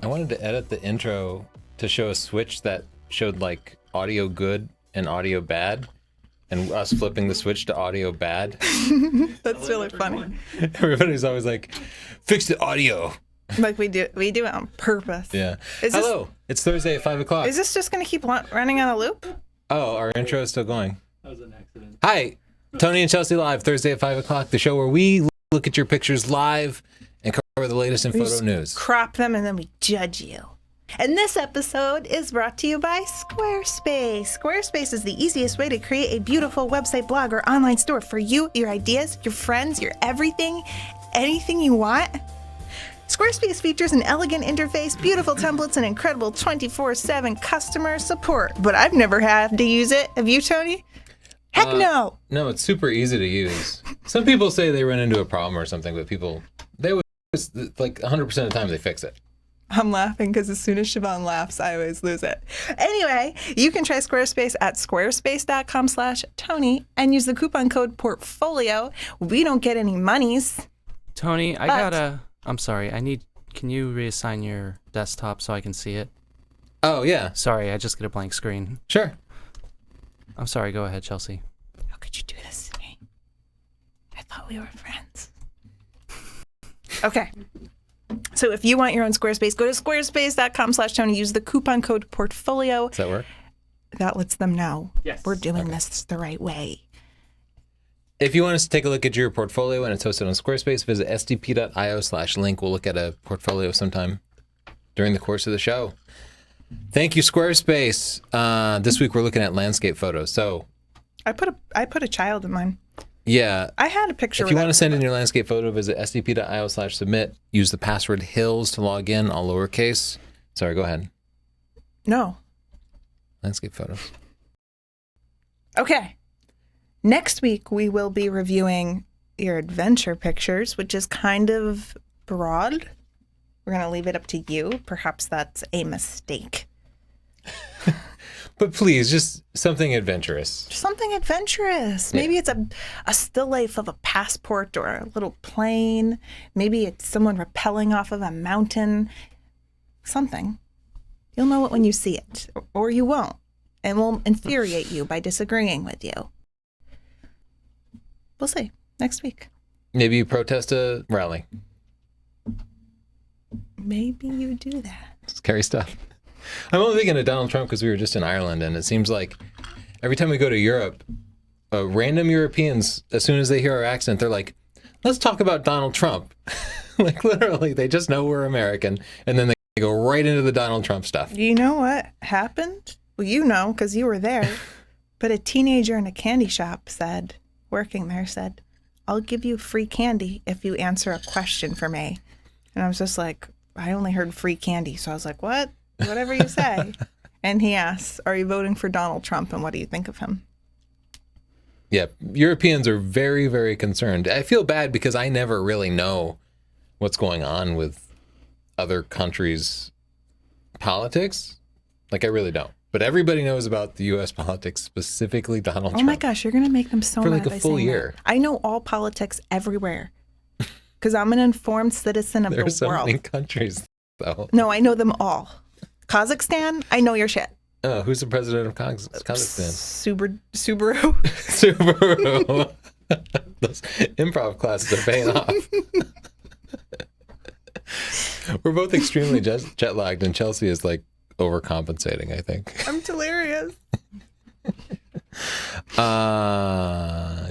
I wanted to edit the intro to show a switch that showed like audio good and audio bad, and us flipping the switch to audio bad. That's really funny. Everybody's always like, fix the audio. Like we do it on purpose. Yeah. Hello. It's Thursday at 5 o'clock. Is this just going to keep running on a loop? Oh, our intro is still going. That was an accident. Hi, Tony and Chelsea live Thursday at 5 o'clock. The show where we look at your pictures live and cover the latest in photo news. Crop them and then we judge you. And this episode is brought to you by Squarespace. Squarespace is the easiest way to create a beautiful website, blog, or online store for you, your ideas, your friends, your everything, anything you want. Squarespace features an elegant interface, beautiful templates, and incredible 24/7 customer support. But I've never had to use it. Have you, Tony? Heck no. No, it's super easy to use. Some people say they run into a problem or something, but they always, like 100% of the time, they fix it. I'm laughing because as soon as Siobhan laughs, I always lose it. Anyway, you can try Squarespace at squarespace.com/Tony and use the coupon code PORTFOLIO. We don't get any monies. Tony, I'm sorry. Can you reassign your desktop so I can see it? Oh, yeah. Sorry, I just get a blank screen. Sure. I'm sorry. Go ahead, Chelsea. How could you do this to me? I thought we were friends. Okay. So if you want your own Squarespace, go to squarespace.com/Tony. Use the coupon code PORTFOLIO. Does that work? That lets them know we're doing Okay. this the right way. If you want us to take a look at your portfolio and it's hosted on Squarespace, visit sdp.io/link. We'll look at a portfolio sometime during the course of the show. Thank you, Squarespace. This week we're looking at landscape photos. So I put a child in mine. yeah, I had a picture. if you want to send in your landscape photo, visit sdp.io/submit. Use the password HILLS to log in, all lowercase. Sorry, go ahead. No. Landscape photos. Okay. Next week, we will be reviewing your adventure pictures, which is kind of broad. We're going to leave it up to you. Perhaps that's a mistake. But please, just something adventurous. Something adventurous. Maybe it's a still life of a passport or a little plane. Maybe it's someone rappelling off of a mountain. Something. You'll know it when you see it, or you won't. And we'll infuriate you by disagreeing with you. We'll see next week. Maybe you protest a rally. Maybe you do that. Scary stuff. I'm only thinking of Donald Trump because we were just in Ireland, and it seems like every time we go to Europe, random Europeans, as soon as they hear our accent, they're like, let's talk about Donald Trump. Like literally, they just know we're American, and then they go right into the Donald Trump stuff. You know what happened? Well, you know, because you were there. But a teenager in a candy shop working there said, I'll give you free candy if you answer a question for me. And I was just like, I only heard free candy. So I was like, what? Whatever you say. And he asks, are you voting for Donald Trump? And what do you think of him? Yeah, Europeans are very, very concerned. I feel bad because I never really know what's going on with other countries' politics. Like, I really don't. But everybody knows about the U.S. politics, specifically Donald Trump. Oh my gosh, you're going to make them so for mad like a by full saying year. that. I know all politics everywhere because I'm an informed citizen of the There's so world. many countries, though. No, I know them all. Kazakhstan, I know your shit. Oh, who's the president of Kazakhstan? Subaru. Subaru. Those improv classes are paying off. We're both extremely jet lagged, and Chelsea is like overcompensating, I think. I'm delirious.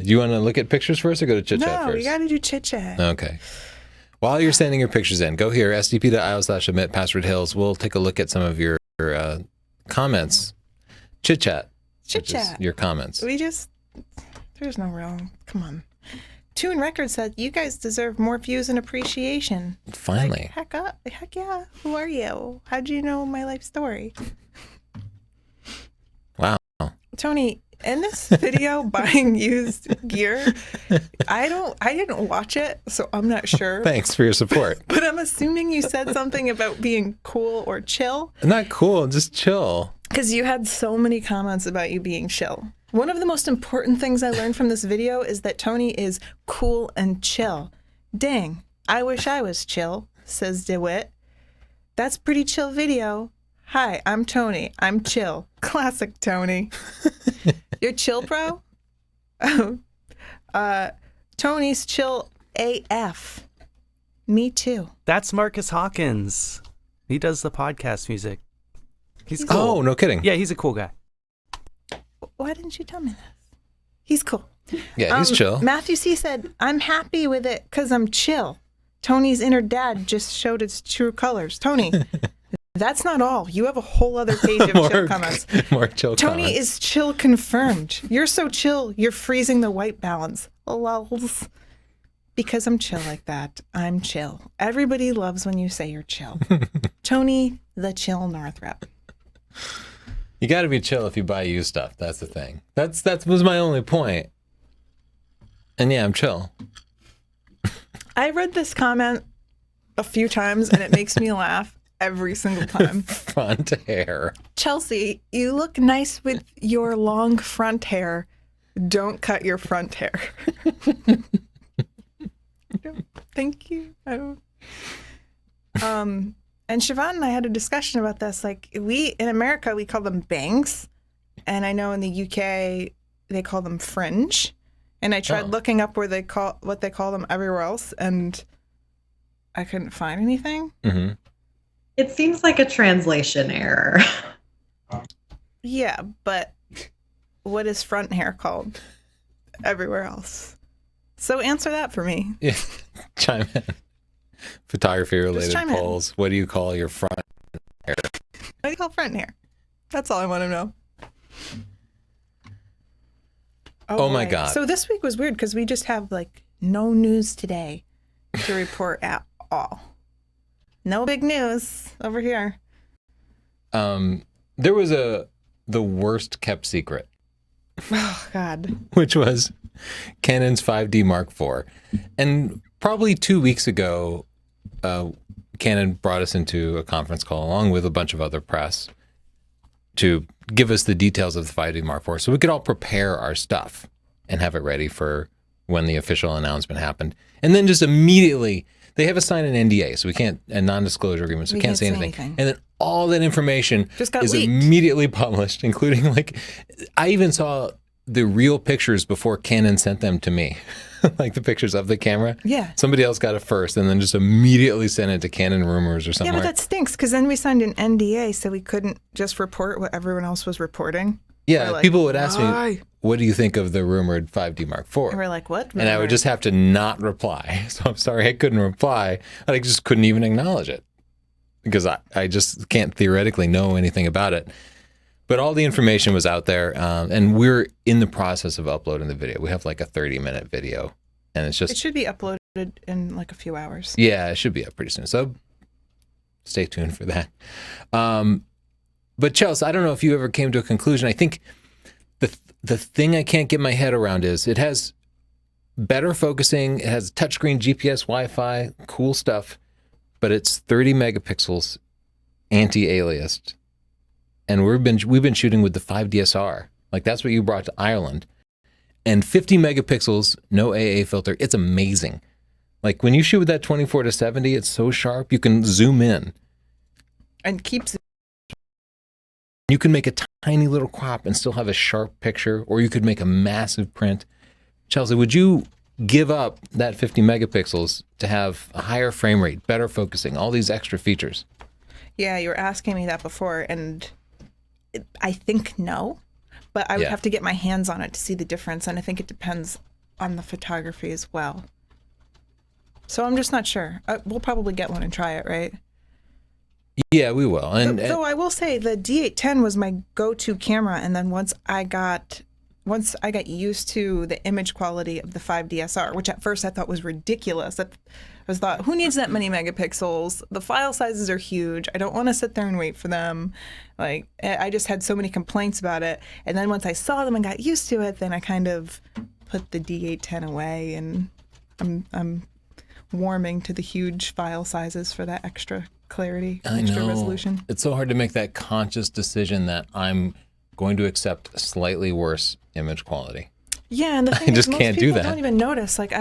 You want to look at pictures first or go to Chitchat No, first? we got to do Chitchat. Okay. While you're sending your pictures in, go here, sdp.io/submit, password HILLS. We'll take a look at some of your comments. Chitchat. Chitchat. Your comments. There's no real, come on. Tune Records said, you guys deserve more views and appreciation. Finally. Like, heck yeah. Who are you? How'd you know my life story? Wow. Tony, in this video buying used gear, I didn't watch it, so I'm not sure. Thanks for your support. But I'm assuming you said something about being cool or chill. Not cool, just chill. Because you had so many comments about you being chill. One of the most important things I learned from this video is that Tony is cool and chill. Dang, I wish I was chill, says DeWitt. That's pretty chill video. Hi, I'm Tony. I'm chill. Classic Tony. You're chill, bro? Tony's chill AF. Me too. That's Marcus Hawkins. He does the podcast music. He's cool. Oh, no kidding. Yeah, he's a cool guy. Why didn't you tell me this? He's cool. Yeah, he's chill. Matthew C. said, I'm happy with it because I'm chill. Tony's inner dad just showed its true colors. Tony, that's not all. You have a whole other page of chill comments. More chill Tony comments. is chill confirmed. You're so chill, you're freezing the white balance. Lols. Because I'm chill like that. I'm chill. Everybody loves when you say you're chill. Tony, the chill Northrup. You got to be chill if you buy used stuff. That's the thing. That was my only point. And yeah, I'm chill. I read this comment a few times and it makes me laugh every single time. Front hair. Chelsea, you look nice with your long front hair. Don't cut your front hair. Thank you. I don't. And Siobhan and I had a discussion about this. Like in America, we call them bangs. And I know in the UK, they call them fringe. And I tried looking up what they call them everywhere else, and I couldn't find anything. Mm-hmm. It seems like a translation error. Yeah, but what is front hair called everywhere else? So answer that for me. Yeah. Chime in. Photography-related chime in. polls. What do you call your front hair? What do you call front hair? That's all I want to know. Oh my boy. God. So this week was weird because we just have like no news today to report at all. No big news over here. There was the worst kept secret, Oh God. which was Canon's 5D Mark IV. And probably 2 weeks ago, Canon brought us into a conference call along with a bunch of other press to give us the details of the 5D Mark IV so we could all prepare our stuff and have it ready for when the official announcement happened. And then just immediately, they have us sign an NDA, so we can't, a non-disclosure agreement, so we can't say anything. And then all that information Just got is leaked. immediately published, including like, I even saw the real pictures before Canon sent them to me. Like the pictures of the camera. Yeah. Somebody else got it first and then just immediately sent it to Canon Rumors or Yeah, something. but that stinks because then we signed an NDA, so we couldn't just report what everyone else was reporting. Yeah, We're like, people would ask why? me, what do you think of the rumored 5D Mark IV? And we're like, what? And I would just have to not reply. So I'm sorry I couldn't reply. I just couldn't even acknowledge it because I just can't theoretically know anything about it. But all the information was out there, and we're in the process of uploading the video. We have like a 30-minute video, and it's It just, should be uploaded in like a few hours. yeah, it should be up pretty soon. So stay tuned for that. But Chelsea, I don't know if you ever came to a conclusion. I think the thing I can't get my head around is it has better focusing. It has touchscreen GPS, Wi-Fi, cool stuff, but it's 30 megapixels anti-aliased. And we've been shooting with the 5DSR. Like that's what you brought to Ireland. And 50 megapixels, no AA filter. It's amazing. Like when you shoot with that 24-70, it's so sharp. You can zoom in. And keeps You can make a tiny little crop and still have a sharp picture, or you could make a massive print. Chelsea, would you give up that 50 megapixels to have a higher frame rate, better focusing, all these extra features? Yeah, you were asking me that before, and I think no, but I would Yeah. have to get my hands on it to see the difference, and I think it depends on the photography as well. So I'm just not sure. We'll probably get one and try it, right? Yeah, we will. And Though I will say the D810 was my go-to camera, and then once I got used to the image quality of the 5DSR, which at first I thought was ridiculous. I thought, who needs that many megapixels? The file sizes are huge. I don't want to sit there and wait for them. Like, I just had so many complaints about it. And then once I saw them and got used to it, then I kind of put the D810 away, and I'm warming to the huge file sizes for that extra clarity, extra resolution. It's so hard to make that conscious decision that I'm going to accept slightly worse image quality. Yeah, and the thing just is, most can't do people that. don't even notice. Like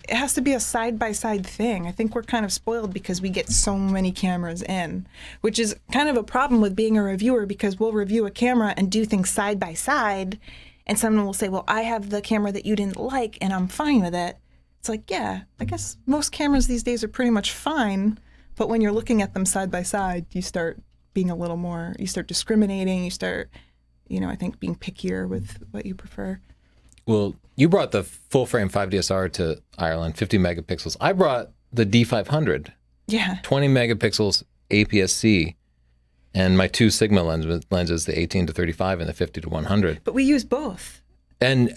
it has to be a side-by-side thing. I think we're kind of spoiled because we get so many cameras in, which is kind of a problem with being a reviewer because we'll review a camera and do things side by side, and someone will say, well, I have the camera that you didn't like, and I'm fine with it. It's like, yeah, I guess most cameras these days are pretty much fine, but when you're looking at them side by side, you start being a little more, you start discriminating, you start, I think being pickier with what you prefer. Well, you brought the full frame 5DSR to Ireland, 50 megapixels. I brought the D500, Yeah. 20 megapixels APS-C, and my two Sigma lenses, the 18 to 35 and the 50 to 100. But we use both. And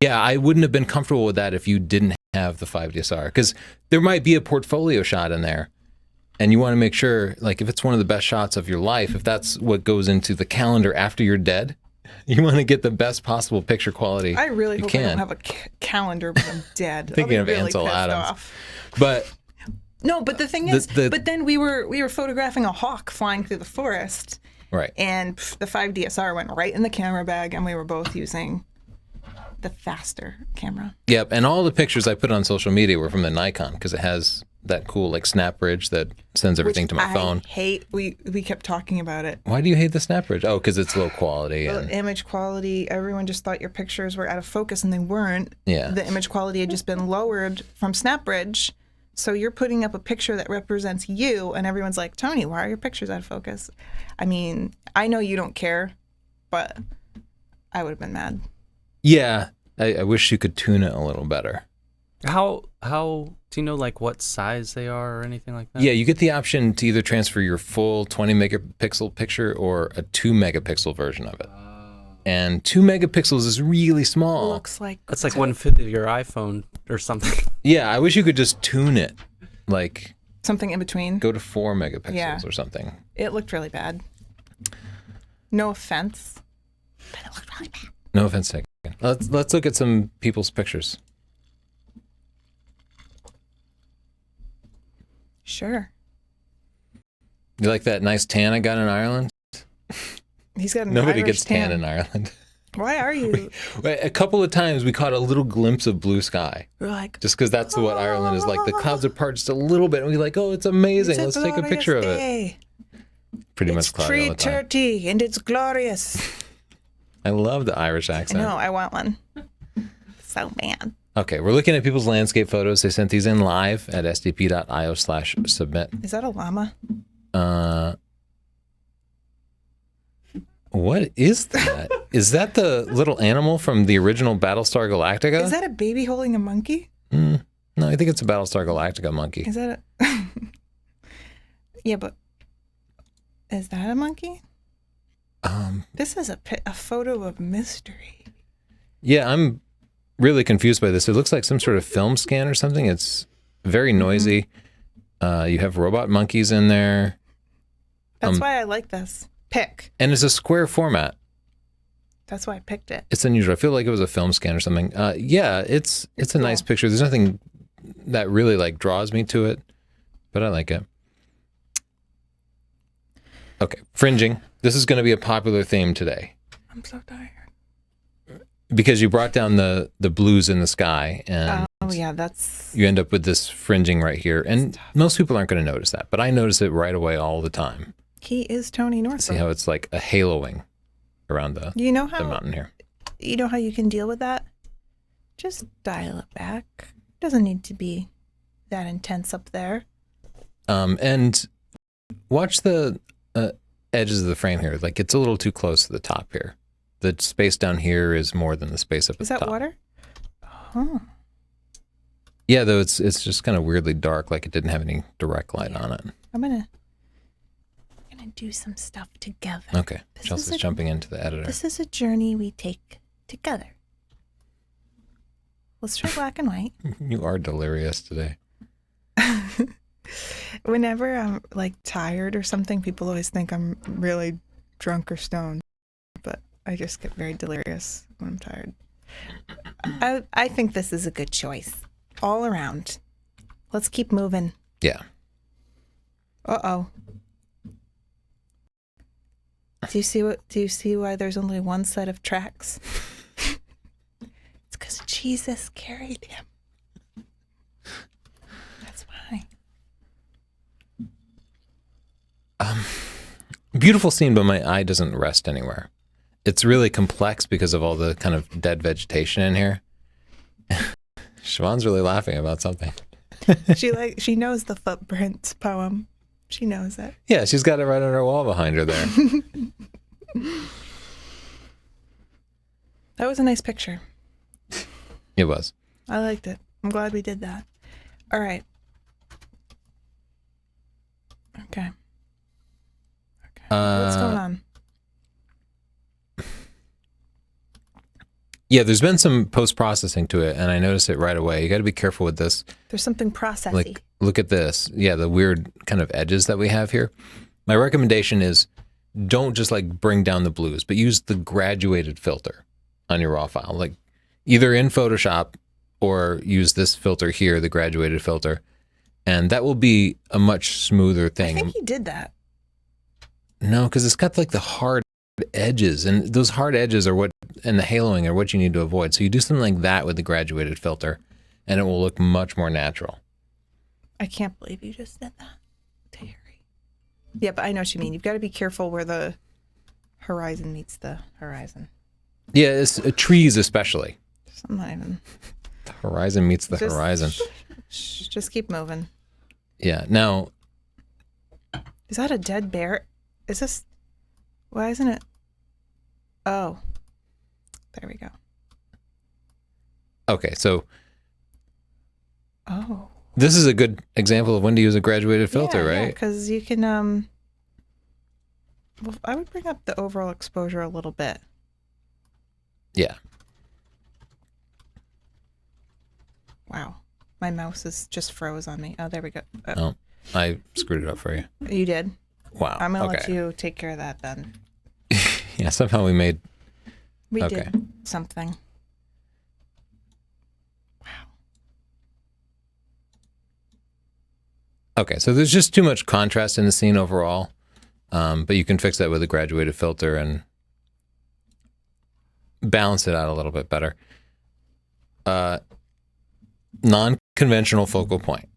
yeah, I wouldn't have been comfortable with that if you didn't have the 5DSR, because there might be a portfolio shot in there, and you want to make sure, like, if it's one of the best shots of your life, if that's what goes into the calendar after you're dead, you want to get the best possible picture quality. I really you hope can. I don't have a calendar when I'm dead. Thinking I'll of be really Ansel pissed Adams. off. But No, but the thing is, but then we were photographing a hawk flying through the forest, right, and the 5DSR went right in the camera bag, and we were both using the faster camera. Yep, and all the pictures I put on social media were from the Nikon because it has that cool like snap bridge that sends everything to my phone. I hate. We kept talking about it. Why do you hate the snap bridge? Oh, because it's low quality. The And image quality. Everyone just thought your pictures were out of focus, and they weren't. Yeah. The image quality had just been lowered from SnapBridge. So you're putting up a picture that represents you, and everyone's like, Tony, why are your pictures out of focus? I mean, I know you don't care, but I would have been mad. yeah, I wish you could tune it a little better. How do you know like what size they are or anything like that? Yeah, you get the option to either transfer your full 20 megapixel picture or a 2 megapixel version of it. And 2 megapixels is really small. Looks like That's like 1/5 of your iPhone or something. Yeah, I wish you could just tune it. Like something in between. go to 4 megapixels Yeah. or something. It looked really bad. No offense, but it looked really bad. No offense taken. Let's look at some people's pictures. Sure. You like that nice tan I got in Ireland? He's got an Nobody Irish gets tan in Ireland. Why are you? A couple of times we caught a little glimpse of blue sky. We're like, Just because that's what Ireland is like. The clouds are part just a little bit, and we're like, oh, it's amazing. Let's take a picture of it. Pretty much cloudy all the time. 3:30 and it's glorious. I love the Irish accent. No, I want one. So bad. Okay, we're looking at people's landscape photos. They sent these in live at sdp.io/submit. Is that a llama? What is that? Is that the little animal from the original Battlestar Galactica? Is that a baby holding a monkey? No, I think it's a Battlestar Galactica monkey. Is that a... Yeah, but is that a monkey? This is a photo of mystery. Yeah, I'm really confused by this. It looks like some sort of film scan or something. It's very noisy. You have robot monkeys in there. That's why I like this. Pick. And it's a square format. That's why I picked it. It's unusual. I feel like it was a film scan or something. Yeah, it's a nice picture. There's nothing that really like draws me to it, but I like it. Okay, fringing. This is going to be a popular theme today. I'm so tired. Because you brought down the blues in the sky, and Oh yeah, that's... you end up with this fringing right here. And most people aren't going to notice that, but I notice it right away all the time. He is Tony Northrup. See how it's like a haloing around the mountain here. You know how you can deal with that? Just dial it back. Doesn't need to be that intense up there. And watch the edges of the frame here. Like it's a little too close to the top here. The space down here is more than the space up at the top. Is that water? Oh. Yeah, though it's just kind of weirdly dark, like it didn't have any direct light on it. I'm gonna do some stuff together. Okay, Chelsea's jumping into the editor. This is a journey we take together. Let's try black and white. You are delirious today. Whenever I'm like tired or something, people always think I'm really drunk or stoned, but I just get very delirious when I'm tired. I think this is a good choice all around. Let's keep moving. Yeah. Uh-oh. Do you see why there's only one set of tracks? It's because Jesus carried him. beautiful scene, but my eye doesn't rest anywhere. It's really complex because of all the kind of dead vegetation in here. Siobhan's really laughing about something. She knows the Footprints poem. She knows it. Yeah, she's got it right on her wall behind her there. That was a nice picture. It was. I liked it. I'm glad we did that. All right. Okay. What's going on? Yeah, there's been some post-processing to it, and I noticed it right away. You got to be careful with this. There's something processy. Like, look at this. Yeah, the weird kind of edges that we have here. My recommendation is don't just like bring down the blues, but use the graduated filter on your raw file. Like either in Photoshop or use this filter here, the graduated filter, and that will be a much smoother thing. I think he did that. No, because it's got like the hard edges, and those hard edges are what, and the haloing are what you need to avoid. So you do something like that with the graduated filter, and it will look much more natural. I can't believe you just did that, Terry. Yeah, but I know what you mean. You've got to be careful where the horizon meets the horizon. Yeah, it's trees especially. I'm not even. The horizon meets the horizon. Just keep moving. Yeah. Now, is that a dead bear? Is this? Why isn't it? Oh, there we go. Okay, so. Oh. This is a good example of when to use a graduated filter, right? Yeah, because you can. Well, I would bring up the overall exposure a little bit. Yeah. Wow, my mouse is just froze on me. Oh, there we go. Oh, I screwed it up for you. You did? Wow. I'm gonna let you take care of that then. Yeah, somehow we made. We Okay. did something. Wow. Okay, so there's just too much contrast in the scene overall, but you can fix that with a graduated filter and balance it out a little bit better. Non-conventional focal point.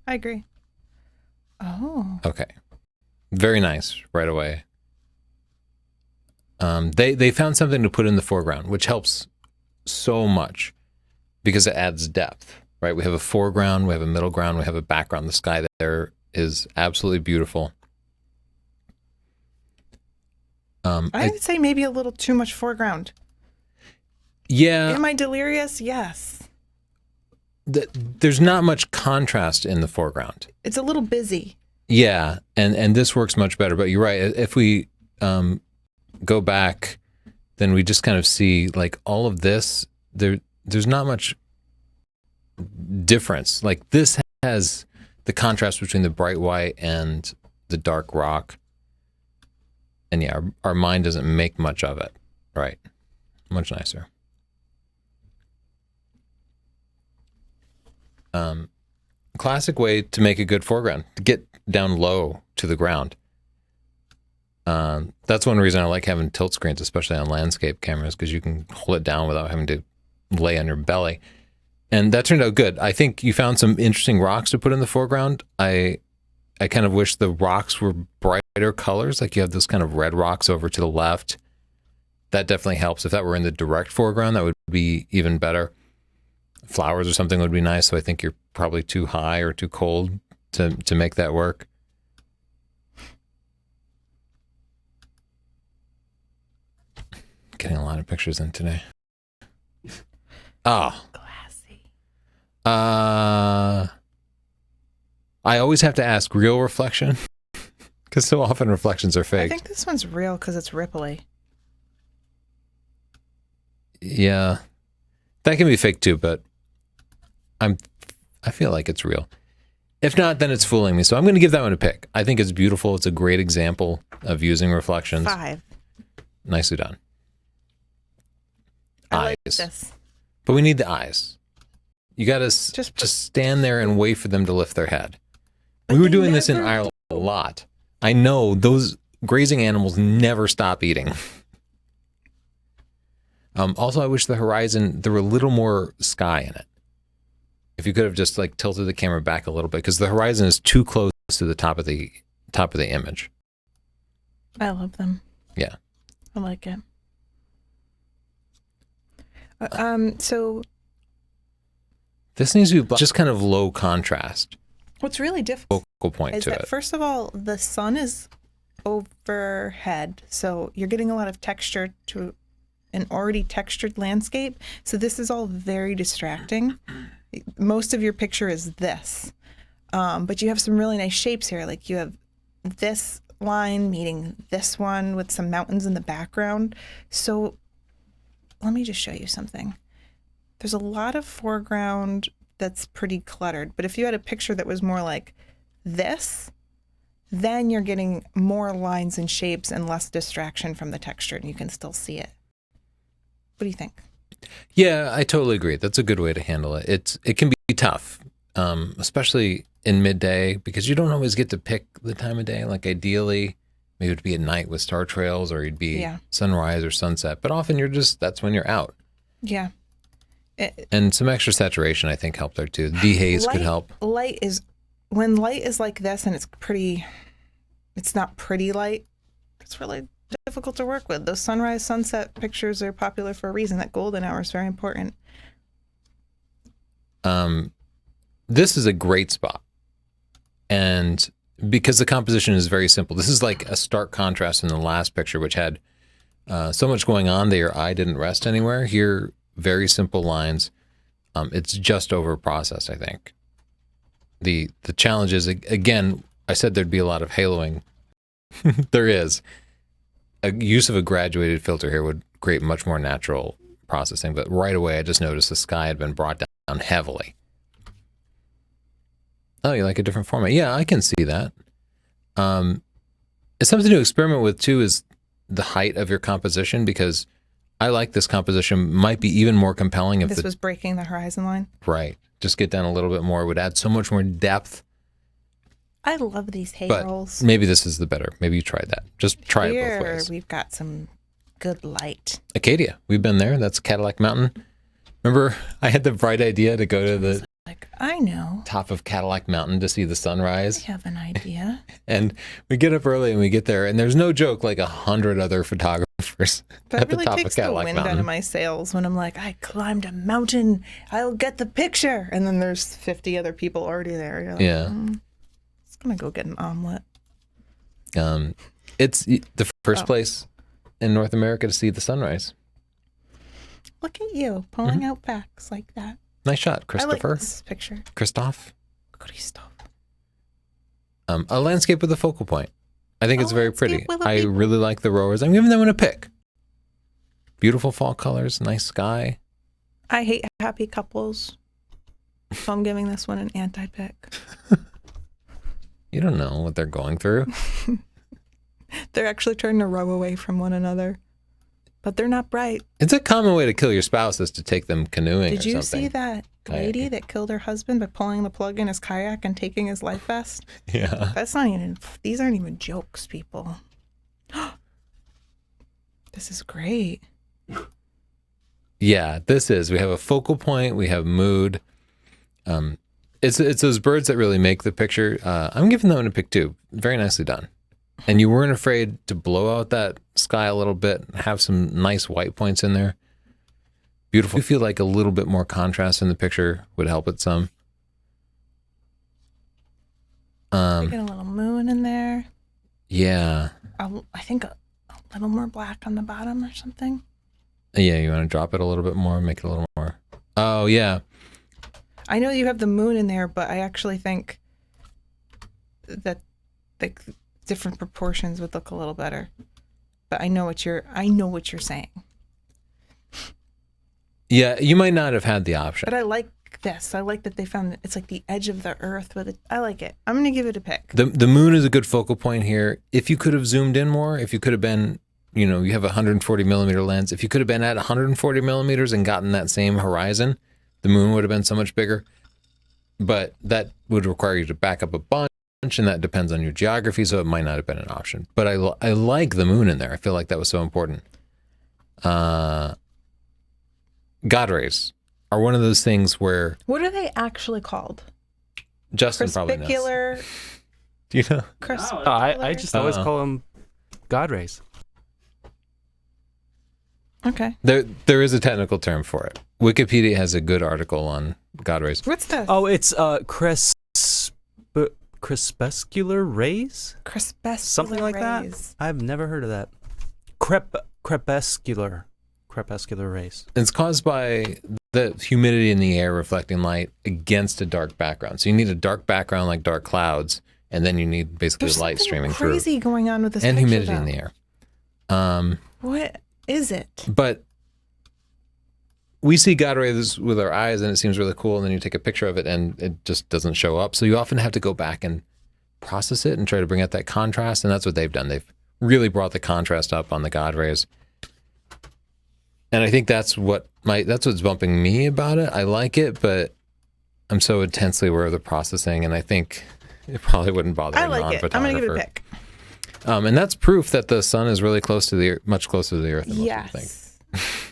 I agree. Oh. Okay. Very nice right away. They found something to put in the foreground, which helps so much because it adds depth, right? We have a foreground, we have a middle ground, we have a background. The sky there is absolutely beautiful. I would say maybe a little too much foreground. Yeah. Am I delirious? Yes. There's not much contrast in the foreground. It's a little busy. Yeah, and this works much better. But you're right. If we go back, then we just kind of see like all of this. There's not much difference. Like this has the contrast between the bright white and the dark rock. And yeah, our mind doesn't make much of it. Right. Much nicer. Classic way to make a good foreground, to get down low to the ground. That's one reason I like having tilt screens, especially on landscape cameras, because you can hold it down without having to lay on your belly. And that turned out good. I think you found some interesting rocks to put in the foreground. I kind of wish the rocks were brighter colors, like you have those kind of red rocks over to the left. That definitely helps. If that were in the direct foreground, that would be even better. Flowers or something would be nice. So I think you're probably too high or too cold to make that work. Getting a lot of pictures in today. Oh. Classy. I always have to ask, real reflection? Because so often reflections are I fake. think this one's real because it's ripply. Yeah. That can be fake too, but I feel like it's real. If not, then it's fooling me. So I'm going to give that one a pick. I think it's beautiful. It's a great example of using reflections. 5. Nicely done. I Eyes. like this. But we need the eyes. You got to just stand there and wait for them to lift their head. We were doing this in Ireland a lot. I know those grazing animals never stop eating. Also, I wish the horizon, there were a little more sky in it. If you could have just like tilted the camera back a little bit, because the horizon is too close to the top of the image. I love them. Yeah. I like it. So This needs to be just kind of low contrast. what's really difficult Focal point is to that, it. first of all, the sun is overhead, so you're getting a lot of texture to an already textured landscape. So this is all very distracting. Most of your picture is this, but you have some really nice shapes here. Like you have this line meeting this one with some mountains in the background. So let me just show you something. There's a lot of foreground that's pretty cluttered, but if you had a picture that was more like this, then you're getting more lines and shapes and less distraction from the texture, and you can still see it. What do you think? Yeah, I totally agree. That's a good way to handle it. It can be tough, especially in midday, because you don't always get to pick the time of day. Like ideally, maybe it'd be at night with star trails, or you'd be sunrise or sunset. But often that's when you're out. Yeah. And some extra saturation, I think, helped there too. Dehaze could help. When light is like this and it's not pretty light, it's really difficult to work with. Those sunrise, sunset pictures are popular for a reason. That golden hour is very important. This is a great spot. And because the composition is very simple, this is like a stark contrast in the last picture, which had so much going on that your eye didn't rest anywhere. Here, very simple lines. It's just over processed, I think. The challenge is, again, I said there'd be a lot of haloing. There is. A use of a graduated filter here would create much more natural processing, but right away I just noticed the sky had been brought down heavily. Oh, you like a different format? Yeah, I can see that. It's something to experiment with too, is the height of your composition, because I like this composition might be even more compelling if this was breaking the horizon line. Right. Just get down a little bit more. It would add so much more depth. I love these hay But rolls. maybe this is the better. Maybe you tried that. Just try it both ways. We've got some good light. Acadia. We've been there. That's Cadillac Mountain. Remember, I had the bright idea to go to the I know. top of Cadillac Mountain to see the sunrise. I have an idea. And we get up early and we get there, and there's no joke, like 100 other photographers That at the really top takes of the Cadillac wind out Mountain. of my sails when I'm like, I climbed a mountain. I'll get the picture. And then there's 50 other people already there. You're like, Yeah. It's going to go get an omelet. It's the first place in North America to see the sunrise. Look at you pulling out facts like that. Nice shot, I Christopher. like this picture. Christoph. Christoph. A landscape with a focal point. I think it's very landscape pretty. with a I people. really like the rowers. I'm giving that one a pick. Beautiful fall colors, nice sky. I hate happy couples. So I'm giving this one an anti-pick. You don't know what they're going through. They're actually trying to row away from one another. But they're not bright. It's a common way to kill your spouse is to take them canoeing Did or you something. see that lady that killed her husband by pulling the plug in his kayak and taking his life vest? Yeah. That's not even, these aren't even jokes, people. This is great. Yeah, this is. We have a focal point. We have mood. It's those birds that really make the picture. I'm giving that one a pick too. Very nicely done. And you weren't afraid to blow out that sky a little bit, have some nice white points in there. Beautiful. I feel like a little bit more contrast in the picture would help it some. Get a little moon in there. Yeah. I think a little more black on the bottom or something. Yeah, you want to drop it a little bit more, make it a little more. Oh, yeah. I know you have the moon in there, but I actually think that the different proportions would look a little better. But I know what you're saying. Yeah, you might not have had the option. But I like this. I like that they found it's like the edge of the earth with it. I like it. I'm going to give it a pick. The moon is a good focal point here. If you could have zoomed in more, if you could have been, you have a 140 millimeter lens. If you could have been at 140 millimeters and gotten that same horizon, the moon would have been so much bigger. But that would require you to back up a bunch, and that depends on your geography, so it might not have been an option. But I like the moon in there. I feel like that was so important. God rays. are one of those things where What are they actually called? Justin probably knows. Crispicular. Do you know? Oh, I just always call them God rays. Okay. There is a technical term for it. Wikipedia has a good article on God rays. What's this? Oh, it's crepuscular rays? Crepuscular Something like rays. that? I've never heard of that. Crepuscular rays. It's caused by the humidity in the air reflecting light against a dark background. So you need a dark background like dark clouds, and then you need basically There's light something streaming through. crazy going on with this And picture, humidity though. in the air. What is it? But we see God rays with our eyes and it seems really cool, and then you take a picture of it and it just doesn't show up. So you often have to go back and process it and try to bring out that contrast, and that's what they've done. They've really brought the contrast up on the God rays. And I think that's what's bumping me about it. I like it, but I'm so intensely aware of the processing, and I think it probably wouldn't bother I a like it. I'm non-photographer. going to give it a pick. And that's proof that the sun is really close to the earth, much closer to the earth than most people think.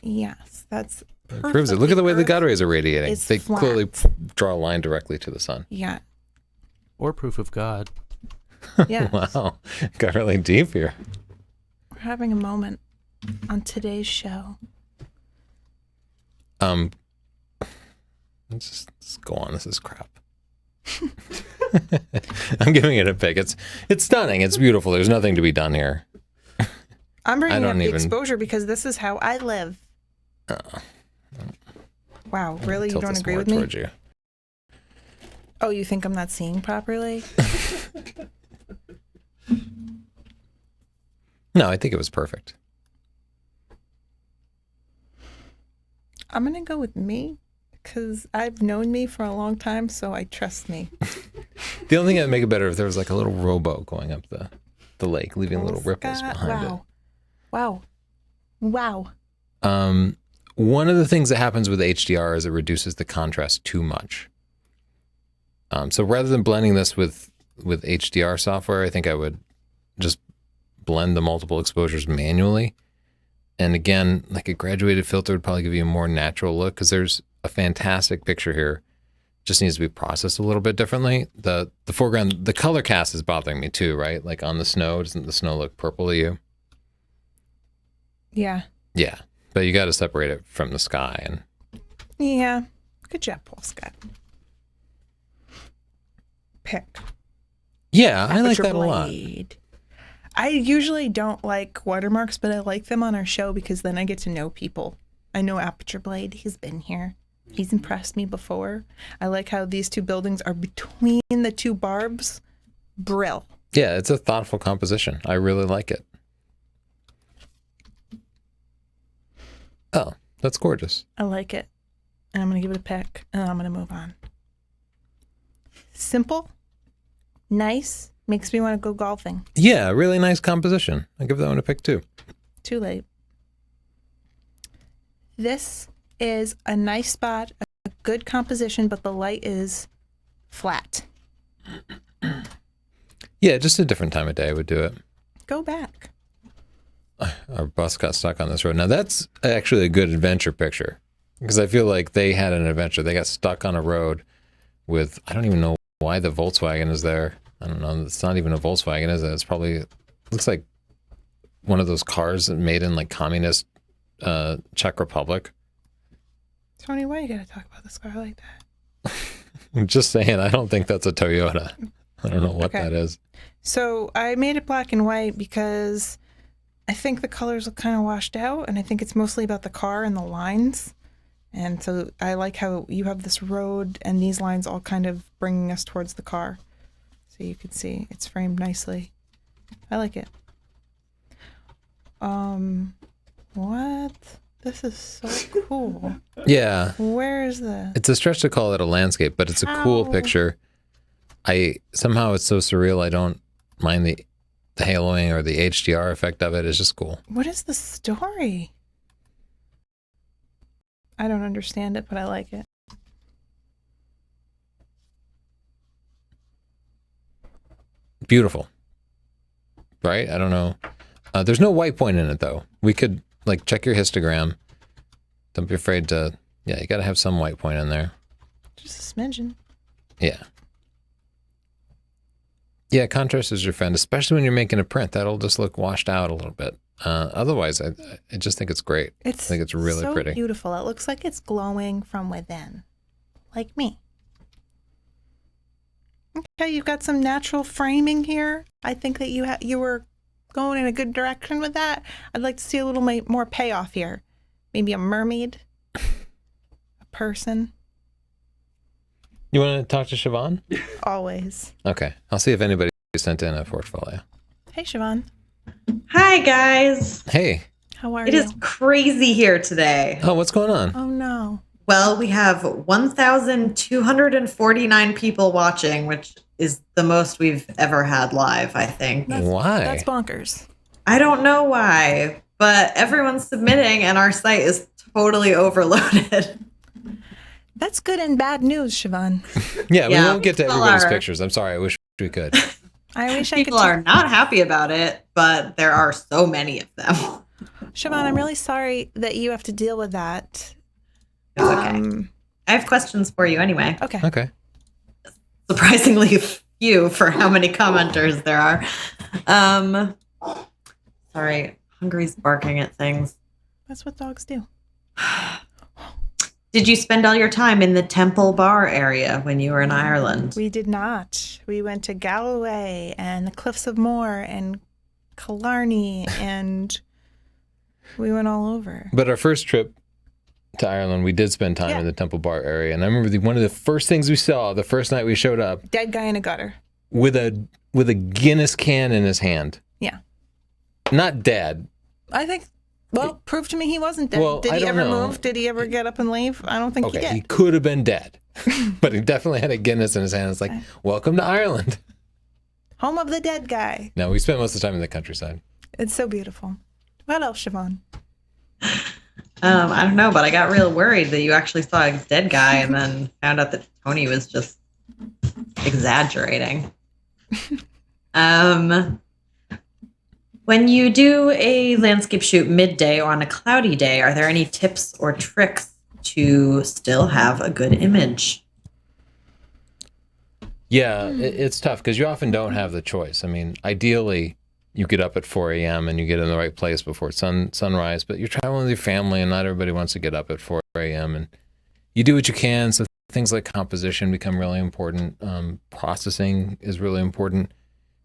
Yes. That's It proof proves it. that Look at the way the Earth God rays are radiating. is They flat. clearly draw a line directly to the sun. Yeah. Or proof of God. Yeah. Wow. Got really deep here. We're having a moment on today's show. Let's just go on. This is crap. I'm giving it a pick. It's stunning. It's beautiful. There's nothing to be done here. I'm bringing don't up the even- exposure because this is how I live. Wow, really? You Tilt don't this agree more with me? towards you. Oh, you think I'm not seeing properly? No, I think it was perfect. I'm going to go with me because I've known me for a long time, so I trust me. The only thing that would make it better if there was like a little rowboat going up the lake, leaving little ripples Scott, behind it. Wow. Wow. One of the things that happens with HDR is it reduces the contrast too much. So rather than blending this with HDR software, I think I would just blend the multiple exposures manually. And again, like a graduated filter would probably give you a more natural look because there's a fantastic picture here. Just needs to be processed a little bit differently. The foreground, the color cast is bothering me too, right? Like on the snow, doesn't the snow look purple to you? Yeah. Yeah, but you got to separate it from the sky. And Yeah. Good job, Paul Scott. Pick. yeah, I like Aperture that a lot. blade. I usually don't like watermarks, but I like them on our show because then I get to know people. I know Aperture Blade. He's been here. He's impressed me before. I like how these two buildings are between the two barbs. Brill. Yeah, it's a thoughtful composition. I really like it. Oh, that's gorgeous. I like it. And I'm going to give it a pick, and I'm going to move on. Simple, nice, makes me want to go golfing. Yeah, really nice composition. I'll give that one a pick too. Too late. This is a nice spot, a good composition, but the light is flat. Yeah, just a different time of day would do it. Go back. Our bus got stuck on this road. Now that's actually a good adventure picture because I feel like they had an adventure. They got stuck on a road with, I don't even know why the Volkswagen is there. I don't know. It's not even a Volkswagen, is it? It's probably, looks like one of those cars made in like communist Czech Republic. Tony, why you gotta talk about this car like that? I'm just saying, I don't think that's a Toyota. I don't know what Okay. that is. So I made it black and white because I think the colors look kind of washed out, and I think it's mostly about the car and the lines. And so I like how you have this road and these lines all kind of bringing us towards the car. So you can see it's framed nicely. I like it. What? This is so cool. Yeah. Where is the... It's a stretch to call it a landscape, but it's a cool Ow. picture. Somehow it's so surreal. I don't mind the haloing or the HDR effect of it. It's just cool. What is the story? I don't understand it, but I like it. Beautiful. Right? I don't know. There's no white point in it though. We could like check your histogram. Don't be afraid to Yeah, you got to have some white point in there. Just a smidgen. Yeah. Yeah, contrast is your friend, especially when you're making a print. That'll just look washed out a little bit. Otherwise, I just think it's great. I think it's really so pretty. Beautiful. It looks like it's glowing from within, like me. Okay, you've got some natural framing here. I think that you were going in a good direction with that. I'd like to see a little more payoff here. Maybe a mermaid, a person. You want to talk to Siobhan? Always. Okay, I'll see if anybody sent in a portfolio. Hey, Siobhan. Hi, guys. Hey. How are It you? is crazy here today. Oh, what's going on? Oh, no. Well, we have 1,249 people watching, which is the most we've ever had live, I think. Why? That's bonkers. I don't know why, but everyone's submitting and our site is totally overloaded. That's good and bad news, Siobhan. Yeah, we Yeah, won't get to people everybody's are- pictures. I'm sorry. I wish we could. I wish I People could. are not happy about it, but there are so many of them. Siobhan, I'm really sorry that you have to deal with that. It's okay. I have questions for you anyway. Okay. Okay. Surprisingly few for how many commenters there are. Sorry, Hungary's barking at things. That's what dogs do. Did you spend all your time in the Temple Bar area when you were in Ireland? We did not. We went to Galloway and the Cliffs of Moher and Killarney, and we went all over. But our first trip to Ireland, we did spend time in the Temple Bar area. And I remember one of the first things we saw the first night we showed up Dead guy in a gutter. with a Guinness can in his hand. Yeah. Not dead. I think, well, prove to me he wasn't dead. Well, did I he don't ever know. move? Did he ever get up and leave? I don't think he Okay, did. he could have been dead. But he definitely had a Guinness in his hand. It's like, welcome to Ireland. Home of the dead guy. No, we spent most of the time in the countryside. It's so beautiful. What else, Siobhan? I don't know, but I got real worried that you actually saw a dead guy and then found out that Tony was just exaggerating. When you do a landscape shoot midday or on a cloudy day, are there any tips or tricks to still have a good image? Yeah, it's tough because you often don't have the choice. I mean, ideally, you get up at 4 a.m. and you get in the right place before sunrise, but you're traveling with your family and not everybody wants to get up at 4 a.m. And you do what you can. So things like composition become really important. Processing is really important.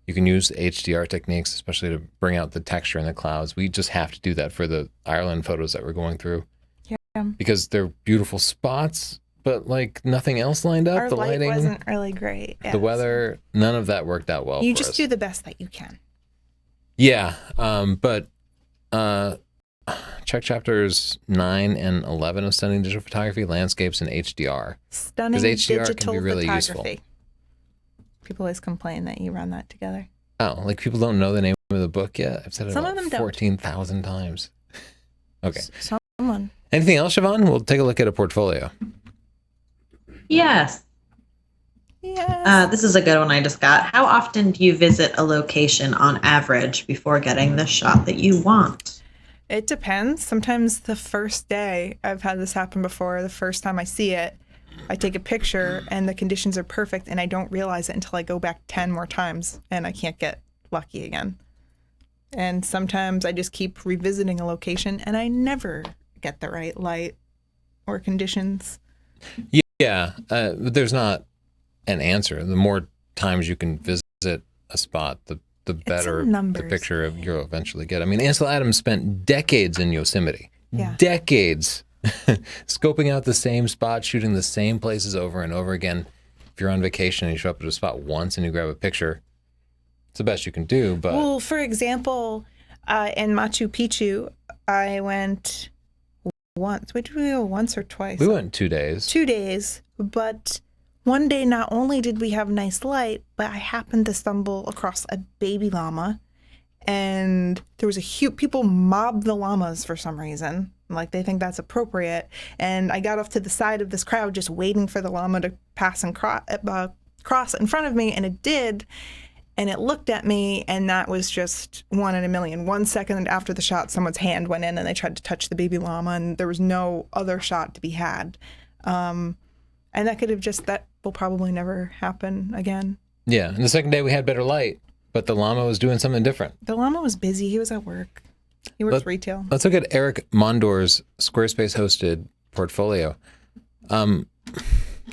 You can use HDR techniques, especially to bring out the texture in the clouds. We just have to do that for the Ireland photos that we're going through. Yeah. Because they're beautiful spots, but like nothing else lined up. Our The light lighting, wasn't really great. the weather, none of that worked out well You for just us. do the best that you can. Yeah, but check chapters 9 and 11 of Stunning Digital Photography, Landscapes, and HDR. Stunning 'Cause HDR can digital be really photography. useful. People always complain that you run that together. Oh, like people don't know the name of the book yet? I've said it Some about of them don't. 14,000 times. Okay. Someone. Anything else, Siobhan? We'll take a look at a portfolio. Yes. Yes. This is a good one I just got. How often do you visit a location on average before getting the shot that you want? It depends. Sometimes the first day, I've had this happen before, the first time I see it, I take a picture and the conditions are perfect and I don't realize it until I go back 10 more times and I can't get lucky again. And sometimes I just keep revisiting a location and I never get the right light or conditions. Yeah, but there's not an answer. The more times you can visit a spot, the better the numbers picture you'll eventually get. I mean, Ansel Adams spent decades in Yosemite. Yeah. Decades scoping out the same spot, shooting the same places over and over again. If you're on vacation and you show up at a spot once and you grab a picture, it's the best you can do. But Well, for example, in Machu Picchu, I went once. Wait, did we go once or twice? we went 2 days. 2 days, but one day not only did we have nice light, but I happened to stumble across a baby llama, and there was a huge people mobbed the llamas for some reason, like they think that's appropriate. And I got off to the side of this crowd just waiting for the llama to pass and cross in front of me, and it did. and it looked at me, and that was just one in a million. 1 second after the shot, someone's hand went in and they tried to touch the baby llama, and there was no other shot to be had. And that will probably never happen again. Yeah, and the second day we had better light, but the llama was doing something different. The llama was busy. He was at work. He works retail. Let's look at Eric Mondor's Squarespace hosted portfolio. I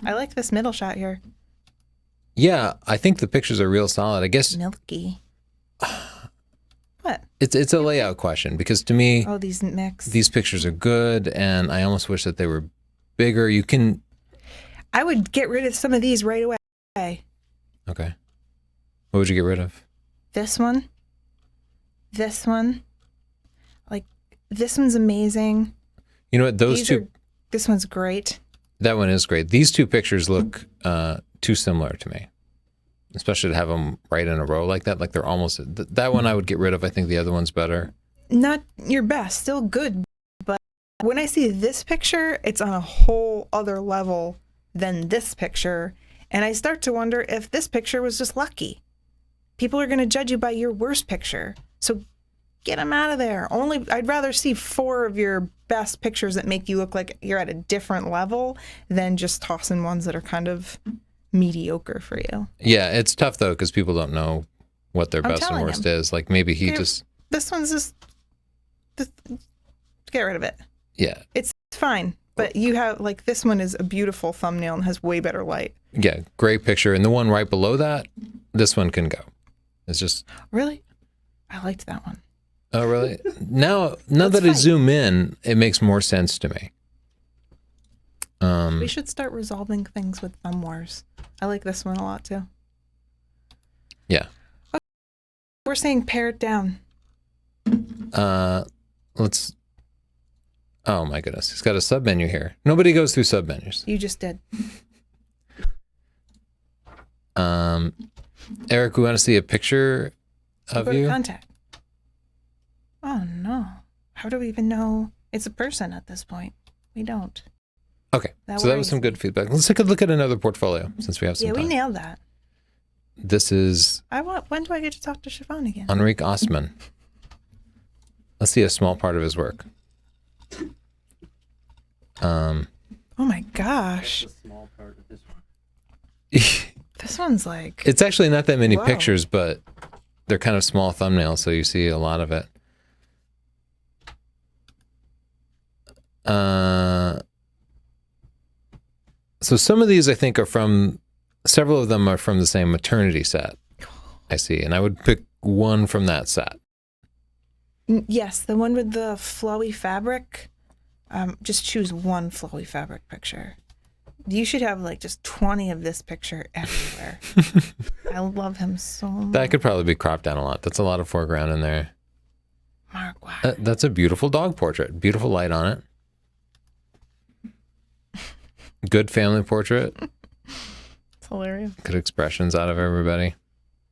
like this middle shot here. Yeah, I think the pictures are real solid. I guess Milky. What? it's a layout question, because to me, these pictures are good, and I almost wish that they were bigger. I would get rid of some of these right away. Okay. What would you get rid of? This one. Like, this one's amazing. You know what? This one's great. That one is great. These two pictures look too similar to me, especially to have them right in a row like that. Like they're almost, that one I would get rid of. I think the other one's better. Not your best, still good. But when I see this picture, it's on a whole other level than this picture. And I start to wonder if this picture was just lucky. People are going to judge you by your worst picture. So get them out of there. I'd rather see 4 of your best pictures that make you look like you're at a different level than just tossing ones that are kind of mediocre for you. Yeah, it's tough though, because people don't know what their best and worst is. Like maybe this one's just get rid of it. Yeah. It's fine. But you have, like, this one is a beautiful thumbnail and has way better light. Yeah, great picture. And the one right below that, this one can go. It's just... Really? I liked that one. Oh, really? Now that I zoom in, it makes more sense to me. We should start resolving things with thumb wars. I like this one a lot, too. Yeah. Okay. We're saying pare it down. Let's... Oh my goodness, it's got a sub-menu here. Nobody goes through sub-menus. You just did. Eric, we want to see a picture of you? Contact. Oh no. How do we even know it's a person at this point? We don't. Okay, that was some good feedback. Let's take a look at another portfolio since we have some time. Yeah, we nailed that. This is... When do I get to talk to Siobhan again? Enrique Ostman. Let's see a small part of his work. Oh my gosh. A small part of this one. This one's like... It's actually not that many pictures, but they're kind of small thumbnails, so you see a lot of it. So some of these I think are several of them are from the same maternity set, I see. And I would pick one from that set. Yes, the one with the flowy fabric. Just choose one flowy fabric picture. You should have like just 20 of this picture everywhere. I love him so much. That could probably be cropped down a lot. That's a lot of foreground in there. Mark, wow. That's a beautiful dog portrait. Beautiful light on it. Good family portrait. It's hilarious. Good expressions out of everybody.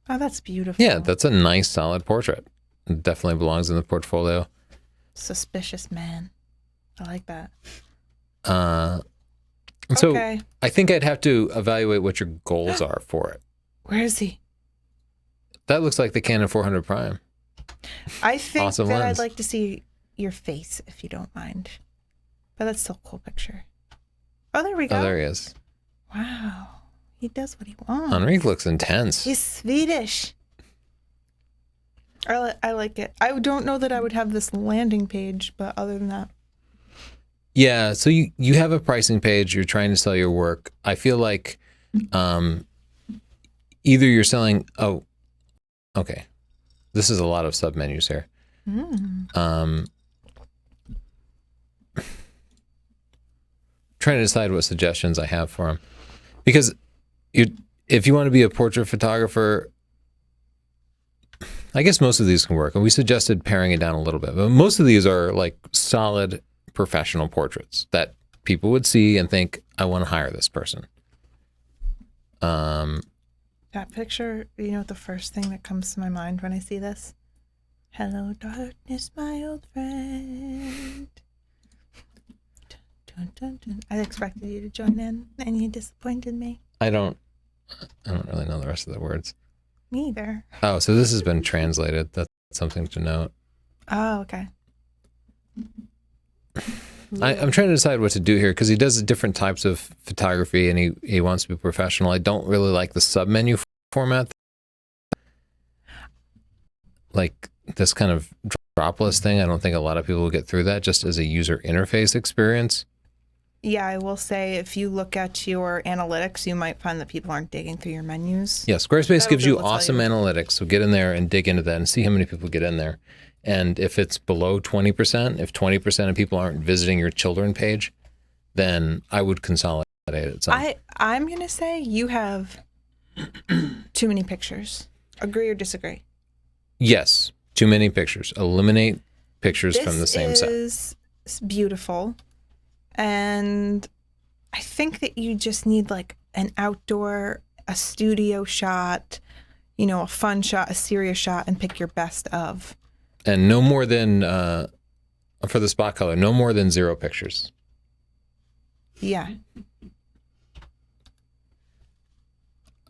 Oh, that's beautiful. Yeah, that's a nice, solid portrait. It definitely belongs in the portfolio. Suspicious man. I like that. And so I think I'd have to evaluate what your goals are for it. Where is he? That looks like the Canon 400 Prime. I think awesome that lens. I'd like to see your face, if you don't mind. But that's still a cool picture. Oh, there we go. Oh, there he is. Wow. He does what he wants. Enrique looks intense. He's Swedish. I like it. I don't know that I would have this landing page, but other than that. Yeah, so you have a pricing page. You're trying to sell your work. I feel like either you're selling... Oh, okay. This is a lot of submenus here. Trying to decide what suggestions I have for him. Because if you want to be a portrait photographer, I guess most of these can work. And we suggested paring it down a little bit. But most of these are like solid professional portraits that people would see and think, I want to hire this person. That picture, you know what the first thing that comes to my mind when I see this? Hello, darkness, my old friend. Dun, dun, dun. I expected you to join in, and you disappointed me. I don't really know the rest of the words. Me either. Oh, so this has been translated. That's something to note. Oh, okay. I'm trying to decide what to do here because he does different types of photography and he wants to be professional. I don't really like the submenu format. Like this kind of dropless thing. I don't think a lot of people will get through that just as a user interface experience. Yeah, I will say if you look at your analytics, you might find that people aren't digging through your menus. Yeah, Squarespace That'll gives be you able to tell awesome you. analytics. So get in there and dig into that and see how many people get in there. And if it's below 20%, if 20% of people aren't visiting your children page, then I would consolidate it. I'm going to say you have too many pictures. Agree or disagree? Yes, too many pictures. Eliminate pictures from the same set. This is beautiful. And I think that you just need like an outdoor, a studio shot, a fun shot, a serious shot, and pick your best of. And no more than, for the spot color, no more than 0 pictures. Yeah.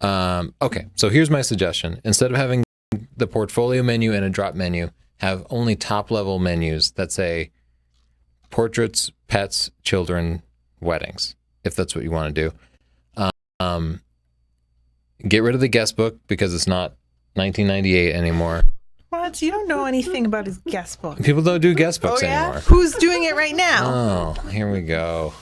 Okay, so here's my suggestion. Instead of having the portfolio menu and a drop menu, have only top-level menus that say portraits, pets, children, weddings, if that's what you want to do. Get rid of the guest book because it's not 1998 anymore. What? You don't know anything about his guest book. People don't do guest books anymore. Who's doing it right now? Oh, here we go.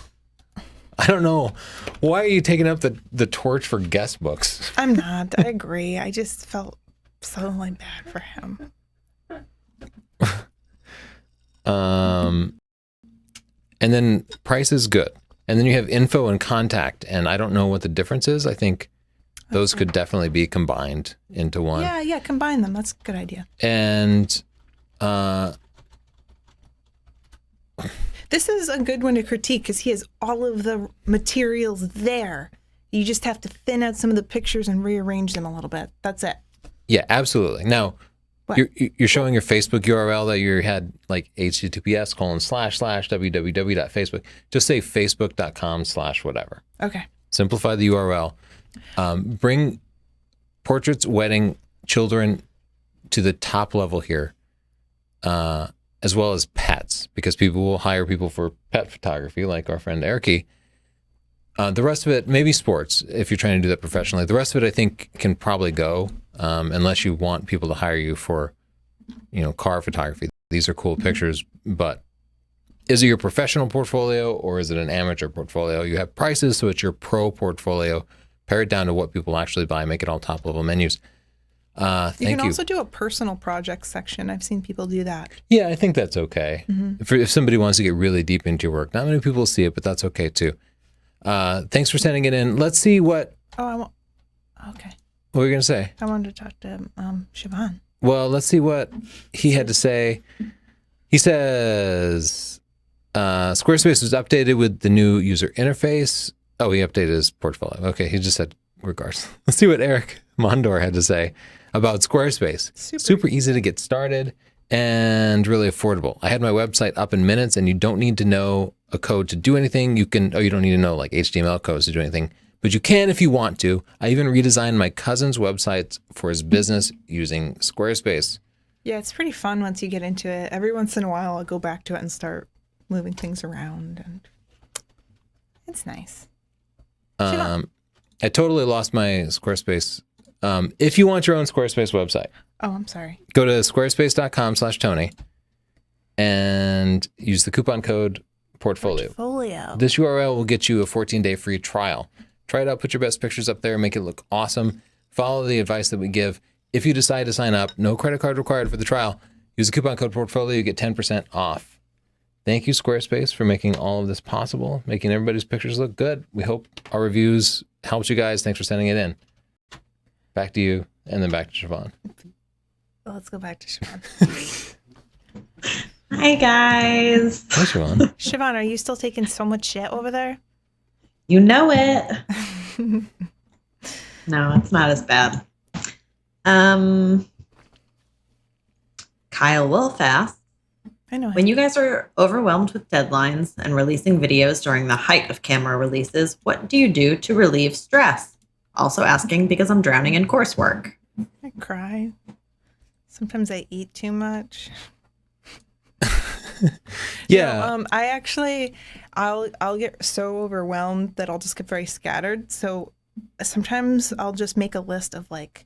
I don't know. Why are you taking up the torch for guest books? I'm not. I agree. I just felt so like bad for him. And then price is good. And then you have info and contact. And I don't know what the difference is. I think those could definitely be combined into one. Yeah, combine them. That's a good idea. And this is a good one to critique because he has all of the materials there. You just have to thin out some of the pictures and rearrange them a little bit. That's it. yeah, absolutely. Now, What? you're showing your Facebook URL that you had like https://www.facebook. Just say facebook.com/whatever. Okay. Simplify the URL. Bring portraits, wedding, children to the top level here, as well as pets, because people will hire people for pet photography, like our friend Erky. The rest of it, maybe sports, if you're trying to do that professionally. The rest of it, I think, can probably go, unless you want people to hire you for, car photography. These are cool pictures, but is it your professional portfolio or is it an amateur portfolio? You have prices, so it's your pro portfolio. Pare it down to what people actually buy. Make it all top level menus. You can also do a personal projects section. I've seen people do that. Yeah, I think that's okay. If somebody wants to get really deep into your work, not many people see it, but that's okay too. Thanks for sending it in. Let's see what. Okay. What were you gonna say? I wanted to talk to Siobhan. Well, let's see what he had to say. He says Squarespace was updated with the new user interface. Oh, he updated his portfolio. Okay, he just said regards. Let's see what Eric Mondor had to say about Squarespace. Super easy to get started and really affordable. I had my website up in minutes, and you don't need to know a code to do anything. You don't need to know like HTML codes to do anything, but you can if you want to. I even redesigned my cousin's website for his business using Squarespace. Yeah, it's pretty fun once you get into it. Every once in a while, I'll go back to it and start moving things around, and it's nice. I totally lost my Squarespace. If you want your own Squarespace website, Oh, I'm sorry. go to squarespace.com/Tony and use the coupon code portfolio. This URL will get you a 14-day free trial. Try it out, put your best pictures up there, make it look awesome. Follow the advice that we give. If you decide to sign up, no credit card required for the trial. Use the coupon code portfolio, you get 10% off. Thank you, Squarespace, for making all of this possible, making everybody's pictures look good. We hope our reviews helped you guys. Thanks for sending it in. Back to you, and then back to Siobhan. Well, let's go back to Siobhan. Hi, guys. Hi, Siobhan. Siobhan, are you still taking so much shit over there? You know it. No, it's not as bad. Kyle Wolfass. I know. When you guys are overwhelmed with deadlines and releasing videos during the height of camera releases, what do you do to relieve stress? Also asking because I'm drowning in coursework. I cry. Sometimes I eat too much. Yeah. No, I actually, I'll get so overwhelmed that I'll just get very scattered. So sometimes I'll just make a list of like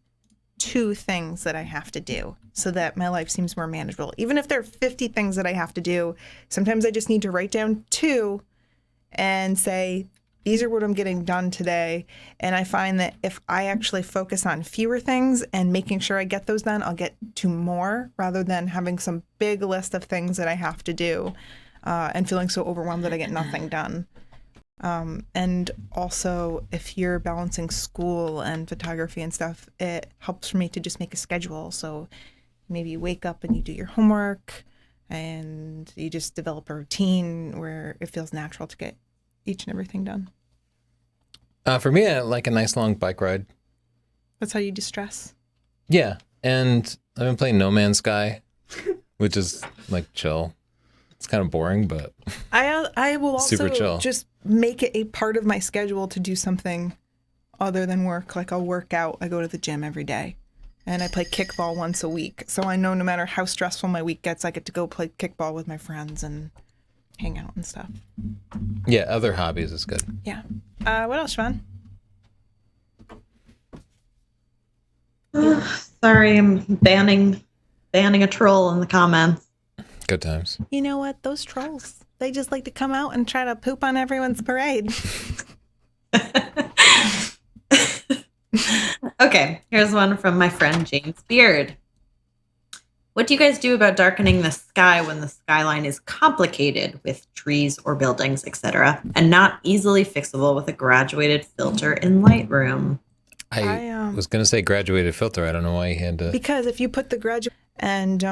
2 things that I have to do so that my life seems more manageable. Even if there are 50 things that I have to do, sometimes I just need to write down 2 and say, these are what I'm getting done today. And I find that if I actually focus on fewer things and making sure I get those done, I'll get to more rather than having some big list of things that I have to do and feeling so overwhelmed that I get nothing done. And also, if you're balancing school and photography and stuff, it helps for me to just make a schedule. So maybe you wake up and you do your homework and you just develop a routine where it feels natural to get each and everything done. For me, I like a nice long bike ride. That's how you distress. Yeah. And I've been playing No Man's Sky, which is like chill. It's kind of boring, but I will also super chill. just make it a part of my schedule to do something other than work. Like I'll work out. I go to the gym every day. And I play kickball once a week. So I know no matter how stressful my week gets, I get to go play kickball with my friends and hang out and stuff. Yeah, other hobbies is good. Yeah. What else, Siobhan? Sorry, I'm banning a troll in the comments. Good times. You know what? Those trolls, they just like to come out and try to poop on everyone's parade. Okay, here's one from my friend James Beard. What do you guys do about darkening the sky when the skyline is complicated with trees or buildings, etc., and not easily fixable with a graduated filter in Lightroom? I was going to say graduated filter. I don't know why you had to. Because if you put the graduate and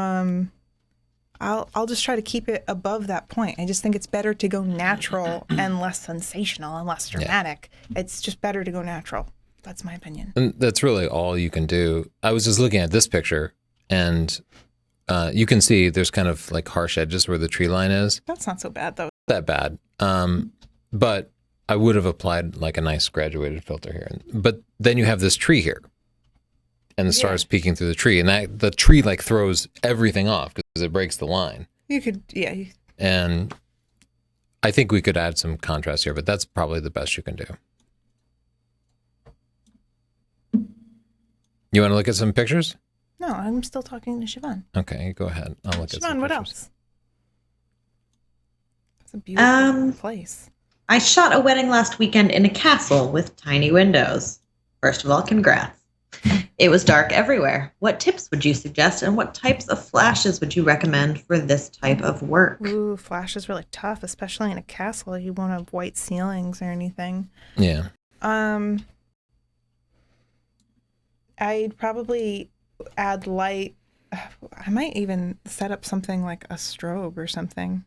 I'll just try to keep it above that point. I just think it's better to go natural and less sensational and less dramatic. Yeah. It's just better to go natural. That's my opinion. And that's really all you can do. I was just looking at this picture, and you can see there's kind of like harsh edges where the tree line is. That's not so bad, though. That bad. But I would have applied like a nice graduated filter here. But then you have this tree here, and the stars peeking through the tree, and the tree like throws everything off because it breaks the line. You could, yeah. And I think we could add some contrast here, but that's probably the best you can do. You want to look at some pictures? No, I'm still talking to Siobhan. Okay, go ahead. I'll look at some Siobhan, what pictures. else? It's a beautiful place. I shot a wedding last weekend in a castle with tiny windows. First of all, congrats. It was dark everywhere. What tips would you suggest, and what types of flashes would you recommend for this type of work? Ooh, flash is really tough, especially in a castle. You won't have white ceilings or anything. Yeah. I'd probably add light. I might even set up something like a strobe or something.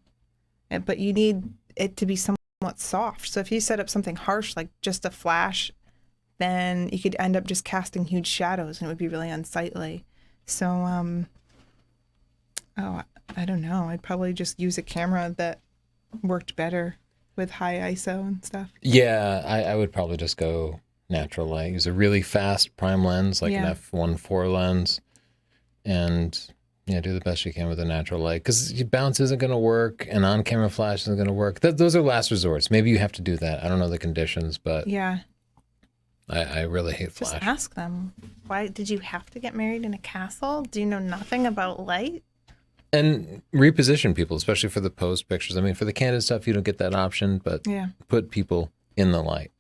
But you need it to be somewhat soft. So if you set up something harsh, like just a flash, then you could end up just casting huge shadows and it would be really unsightly. So, I don't know. I'd probably just use a camera that worked better with high ISO and stuff. Yeah, I would probably just go natural light. Use a really fast prime lens, like an f1.4 lens, and do the best you can with a natural light. Because bounce isn't going to work, and on-camera flash isn't going to work. Those are last resorts. Maybe you have to do that. I don't know the conditions, but yeah, I really hate flash. Just ask them. Why did you have to get married in a castle? Do you know nothing about light? And reposition people, especially for the pose pictures. I mean, for the candid stuff, you don't get that option, but put people in the light.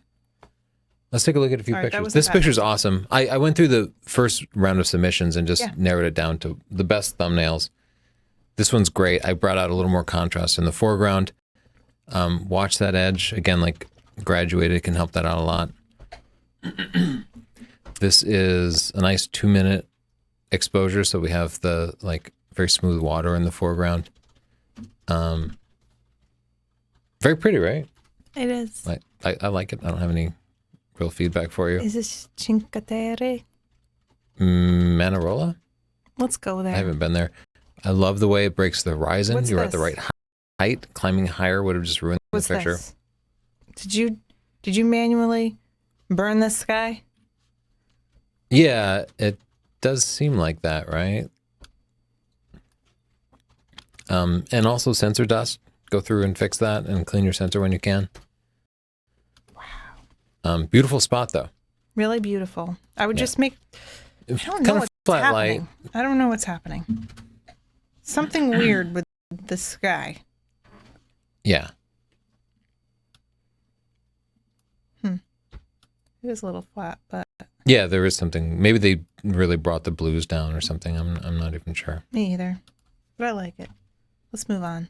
Let's take a look at a few pictures. This picture's awesome. I went through the first round of submissions and just narrowed it down to the best thumbnails. This one's great. I brought out a little more contrast in the foreground. Watch that edge. Again, like graduated can help that out a lot. This is a nice 2-minute exposure. So we have the like very smooth water in the foreground. Very pretty, right? It is. I like it. I don't have any real feedback for you. Is this Cinque Manarola? Let's go there. I haven't been there. I love the way it breaks the horizon. What's You're at the right height. Climbing higher would have just ruined the picture. This? Did you manually burn this sky? Yeah, it does seem like that, right? And also sensor dust. Go through and fix that and clean your sensor when you can. Wow. Beautiful spot though. Really beautiful. I would just make. I don't Kind know of what's flat happening. light. I don't know what's happening. Something weird with the sky. Yeah. It is a little flat, but Yeah, there is something. Maybe they really brought the blues down or something. I'm not even sure. me either. But I like it. Let's move on.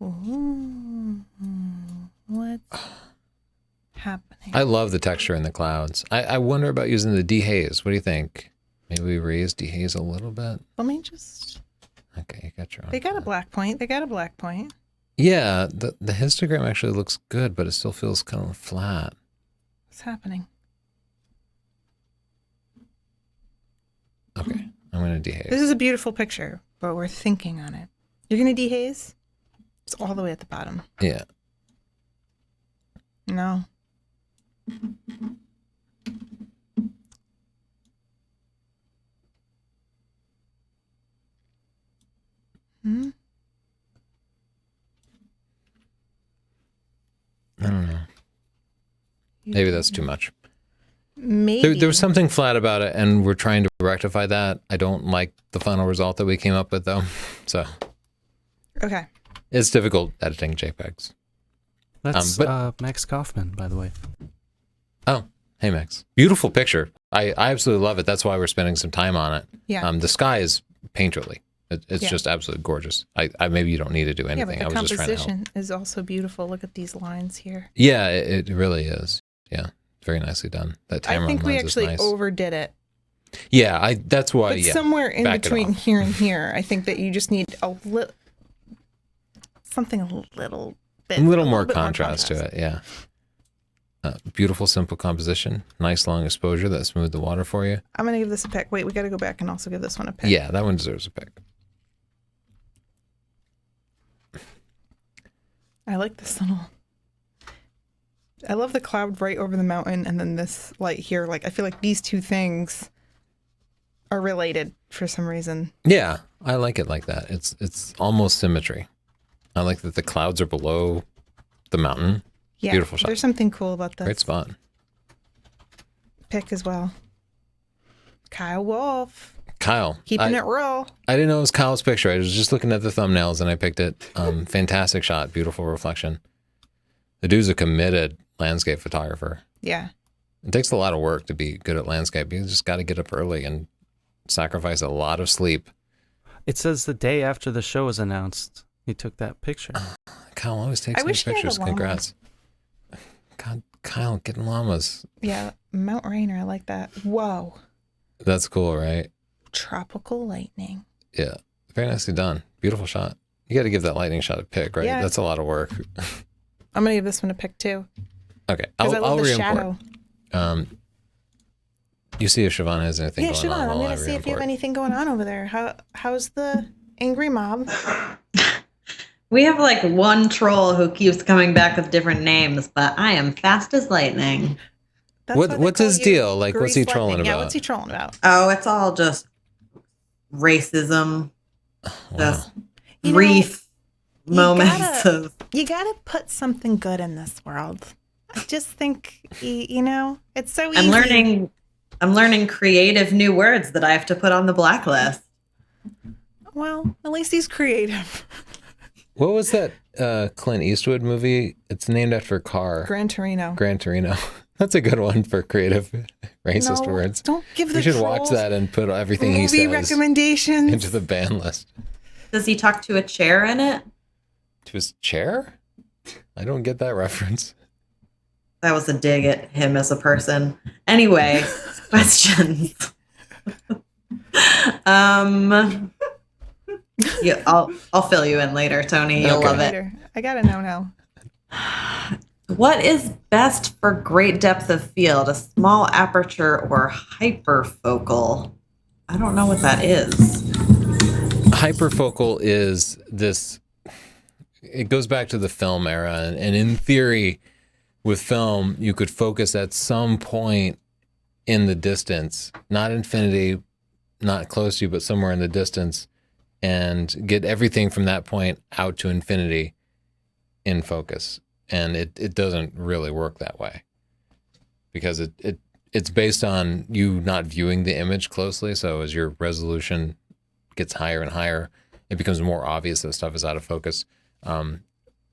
Ooh, what's happening? I love the texture in the clouds. I wonder about using the dehaze. What do you think? Maybe we raise dehaze a little bit. Let me just. Okay, you got your own. They got a black point. They got a black point. Yeah, the histogram actually looks good, but it still feels kind of flat. What's happening? Okay, I'm going to dehaze. This is a beautiful picture, but we're thinking on it. You're going to dehaze? It's all the way at the bottom. Yeah. No. Hmm? I don't know. Maybe that's too much. Maybe. There was something flat about it, and we're trying to rectify that. I don't like the final result that we came up with, though. So Okay. it's difficult editing JPEGs. That's but- Max Kaufman, by the way. Oh, hey, Max. Beautiful picture. I absolutely love it. That's why we're spending some time on it. Yeah. The sky is painterly. It's Yeah. just absolutely gorgeous. I maybe you don't need to do Yeah, anything. but I the was just trying to help. composition is also beautiful. Look at these lines here. Yeah, it really is. Yeah, very nicely done. That I Tamron think we lens actually is nice. overdid it. Yeah, that's why. But Yeah, somewhere in back it between off. here and here, I think that you just need something a little bit. a little more bit contrast to it. Yeah. Beautiful, simple composition. Nice long exposure that smoothed the water for you. I'm going to give this a pick. Wait, we got to go back and also give this one a pick. Yeah, that one deserves a pick. I like this little. I love the cloud right over the mountain and then this light here. Like, I feel like these two things are related for some reason. Yeah, I like it like that. It's almost symmetry. I like that the clouds are below the mountain. Yeah. Beautiful shot. There's something cool about this. Great spot. Pick as well. Kyle Wolf. Kyle. Keeping it real. I didn't know it was Kyle's picture. I was just looking at the thumbnails and I picked it. Fantastic shot. Beautiful reflection. The dude's a committed landscape photographer. Yeah. It takes a lot of work to be good at landscape. You just got to get up early and sacrifice a lot of sleep. It says the day after the show was announced, he took that picture. Kyle always takes I wish nice he had a pictures. llama. Congrats. God, Kyle, getting llamas. Yeah. Mount Rainier. I like that. Whoa. That's Cool, right? Tropical lightning. Yeah. Very nicely done. Beautiful shot. You got to give that lightning shot a pick, right? Yeah. That's a lot of work. I'm going to give this one a pick too. Okay. Because I love I'll the re-import. shadow. You see if Siobhan has anything Yeah, going Siobhan, on I'm while going I to see if you have re-import. anything going on over there. How's the angry mob? We have like one troll who keeps coming back with different names, but I am fast as lightning. That's why they What's call his you deal? Like, what's he Grease trolling Lightning. Yeah, about? what's he trolling about? Oh, it's all just racism, Wow. just You know, brief you moments gotta- of. You got to put something good in this world. I just think, you know, it's so easy. I'm learning creative new words that I have to put on the blacklist. Well, at least he's creative. What was that Clint Eastwood movie? It's named after a car. Gran Torino. Gran Torino. That's a good one for creative racist No, words. Don't give the We should trolls watch that and put everything he movie says recommendations. into the ban list. Does he talk to a chair in it? To his chair? I don't get that reference. That was a dig at him as a person. Anyway, questions. Yeah, I'll fill you in later, Tony. You'll Okay. love it. Later. I gotta know now. What is best for great depth of field? A small aperture or hyperfocal? I don't know what that is. Hyperfocal is this, it goes back to the film era. And in theory, with film, you could focus at some point in the distance, not infinity, not close to you, but somewhere in the distance, and get everything from that point out to infinity in focus. And it doesn't really work that way because it's based on you not viewing the image closely. So as your resolution gets higher and higher, it becomes more obvious that stuff is out of focus.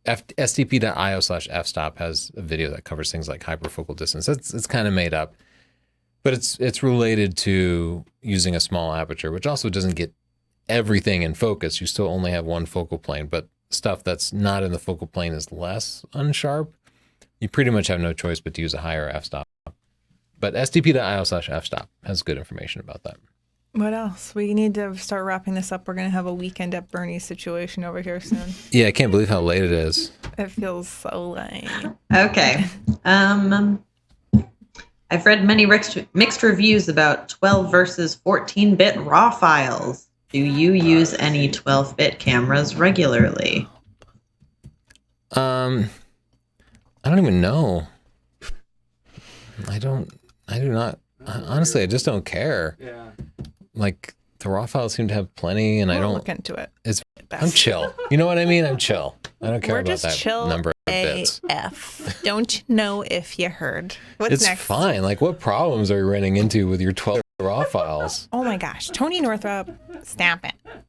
STP.io/f-stop has a video that covers things like hyperfocal distance. It's kind of made up, but it's related to using a small aperture, which also doesn't get everything in focus. You still only have one focal plane, but stuff that's not in the focal plane is less unsharp. You pretty much have no choice but to use a higher f-stop. But stp.io/f-stop has good information about that. What else? We need to start wrapping this up. We're going to have a weekend at Bernie's situation over here soon. Yeah, I can't believe how late it is. It feels so late. Okay. I've read many mixed reviews about 12 versus 14-bit RAW files. Do you use any 12-bit cameras regularly? I don't even know. I do not. Honestly, I just don't care. Yeah. Like, the raw files seem to have plenty, and I We'll don't look into it. I'm chill. You know what I mean? I'm chill. I don't care We're about just that chill number of bits. AF. Don't know if you heard. What's It's next? fine. Like, what problems are you running into with your 12 raw files? Oh my gosh, Tony Northrup, stop it! I'm People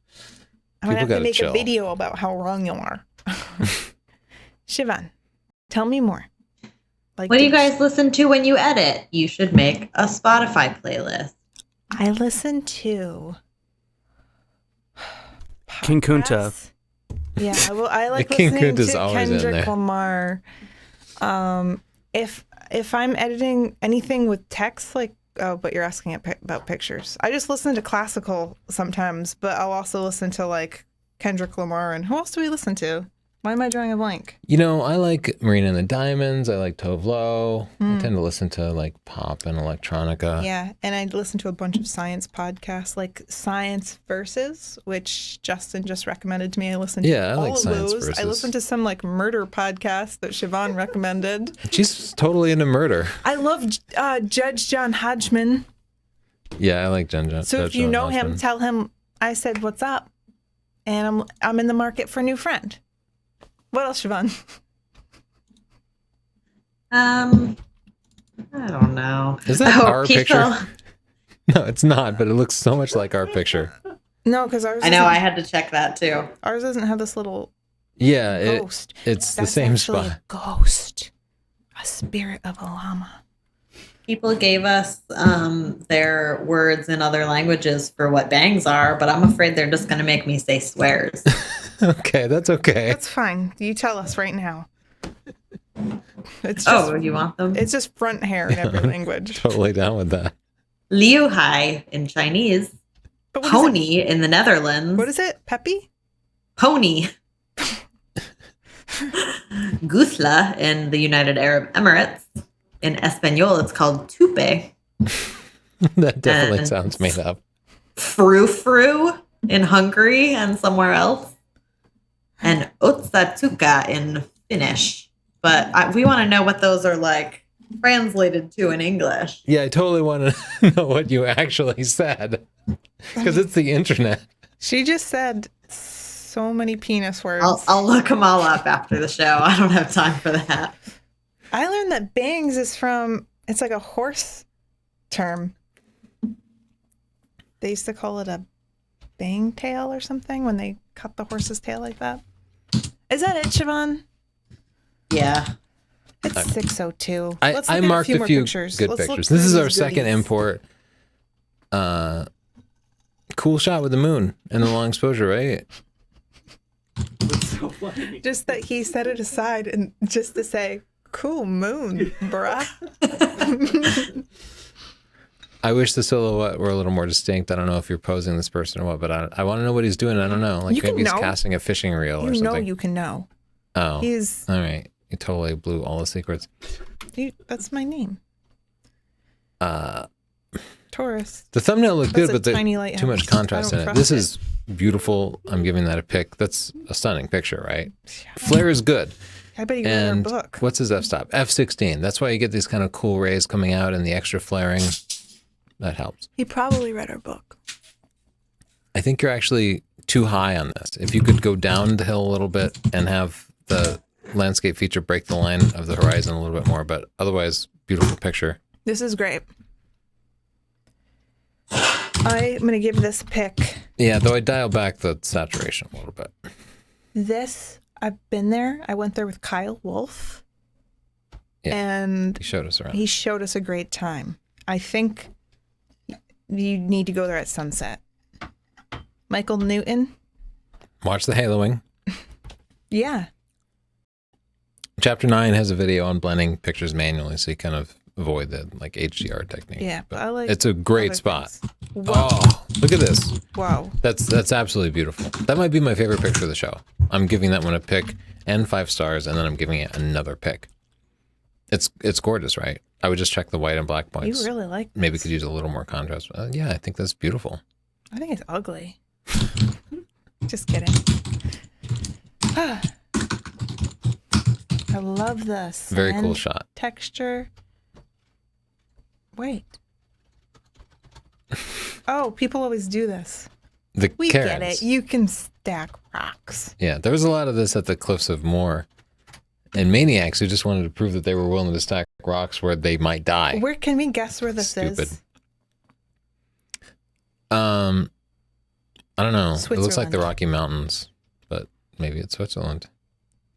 gonna have to gotta make chill. a video about how wrong you are. Siobhan, tell me more. Like, What do you guys listen to when you edit? You should make a Spotify playlist. I listen to King Kunta. podcasts. Yeah, well, I like King listening Kunta's to always in Kendrick there. Lamar. If I'm editing anything with text, like but you're asking about pictures. I just listen to classical sometimes, but I'll also listen to like Kendrick Lamar and who else do we listen to? Why am I drawing a blank? You know, I like Marina and the Diamonds. I like Tove Lo. I tend to listen to like pop and electronica. Yeah, and I listen to a bunch of science podcasts, like Science Versus, which Justin just recommended to me. I listened to Yeah, I all like of Science those. I Versus. listened to some like murder podcast that Siobhan recommended. She's totally into murder. I love Judge John Hodgman. Yeah, I like Jen. So if you know him, tell him I said what's up, and I'm in the market for a new friend. What else, Siobhan? I don't know. Is that our people- picture? No, it's not, but it looks so much like our picture. No, because ours. I know, I had to check that too. Ours doesn't have this little Yeah, ghost. it's the That's same actually spot. a ghost, a spirit of a llama. People gave us their words in other languages for what bangs are, but I'm afraid they're just going to make me say swears. Okay, that's okay. That's fine. You tell us right now. It's just, Oh, you want them? it's just front hair in every language. Totally down with that. Liu Hai in Chinese, But what is it? pony in the Netherlands, What is it? Peppy? pony. Gusla in the United Arab Emirates. In Espanol, it's called tupe. That definitely And- sounds made up. Frou-frou in Hungary and somewhere else. And otsatuka in Finnish. But we want to know what those are like translated to in English. Yeah, I totally want to know what you actually said. Because it's the internet. She just said so many penis words. I'll look them all up after the show. I don't have time for that. I learned that bangs is from, it's like a horse term. They used to call it a bang tail or something when they cut the horse's tail like that. Is that it, Siobhan? Yeah. It's 6:02. Let's I look at marked a more few pictures. good Let's look pictures. through This is our these second goodies. import. Cool shot with the moon and the long exposure, right? So funny. Just that he set it aside and just to say, cool moon, bruh. I wish the silhouette were a little more distinct. I don't know if you're posing this person or what, but I want to know what he's doing. I don't know. Like You can maybe he's know. casting a fishing reel or You know something. you can know. Oh, He's, all right. You totally blew all the secrets. that's my name. Taurus. The thumbnail looked That's good, a but there's tiny lighthouse. too much I contrast don't in it. trust This it. is beautiful. I'm giving that a pick. That's a stunning picture, right? Flare is good. I bet you read our And book. what's his f-stop? F16. That's why you get these kind of cool rays coming out and the extra flaring. That helps. He probably read our book. I think you're actually too high on this. If you could go down the hill a little bit and have the landscape feature break the line of the horizon a little bit more, but otherwise, beautiful picture. This is great. I'm going to give this pick. Yeah, though I dial back the saturation a little bit. This, I've been there. I went there with Kyle Wolf. Yeah, and he showed us around. He showed us a great time. I think you need to go there at sunset. Michael Newton. Watch the haloing. Yeah. Chapter 9 has a video on blending pictures manually, so you kind of avoid the like HDR technique. Yeah, but I like it's a great other spot. things. Wow. Oh, look at this. Wow. That's absolutely beautiful. That might be my favorite picture of the show. I'm giving that one a pick and 5 stars, and then I'm giving it another pick. It's gorgeous, right? I would just check the white and black points. You really like this. Maybe could use a little more contrast. Yeah, I think that's beautiful. I think it's ugly. Just kidding. I love this. Very cool shot. Texture. Wait. Oh, people always do this. We Karens. get it. You can stack rocks. Yeah, there was a lot of this at the Cliffs of Moher. And maniacs who just wanted to prove that they were willing to stack rocks where they might die. Where can we guess where this is? I don't know. It looks like the Switzerland. Rocky Mountains, but maybe it's Switzerland.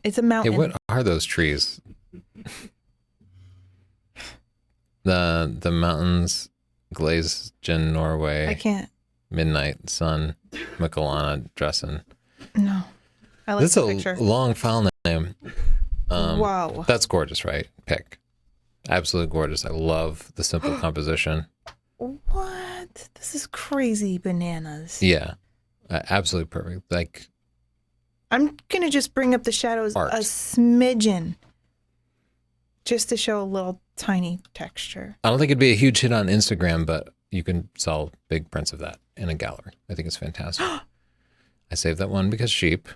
It's a mountain. Hey, what are those trees? The mountains, Gleisgen, Norway. I can't. Midnight Sun, Mikelana, Dressen. No. I like This the is picture. a long file name. Wow. That's gorgeous, right? Pick. Absolutely gorgeous. I love the simple composition. What? This is crazy bananas. Yeah. Absolutely perfect. Like, I'm going to just bring up the shadows Art. a smidgen. Just to show a little tiny texture. I don't think it'd be a huge hit on Instagram, but you can sell big prints of that in a gallery. I think it's fantastic. I saved that one because sheep.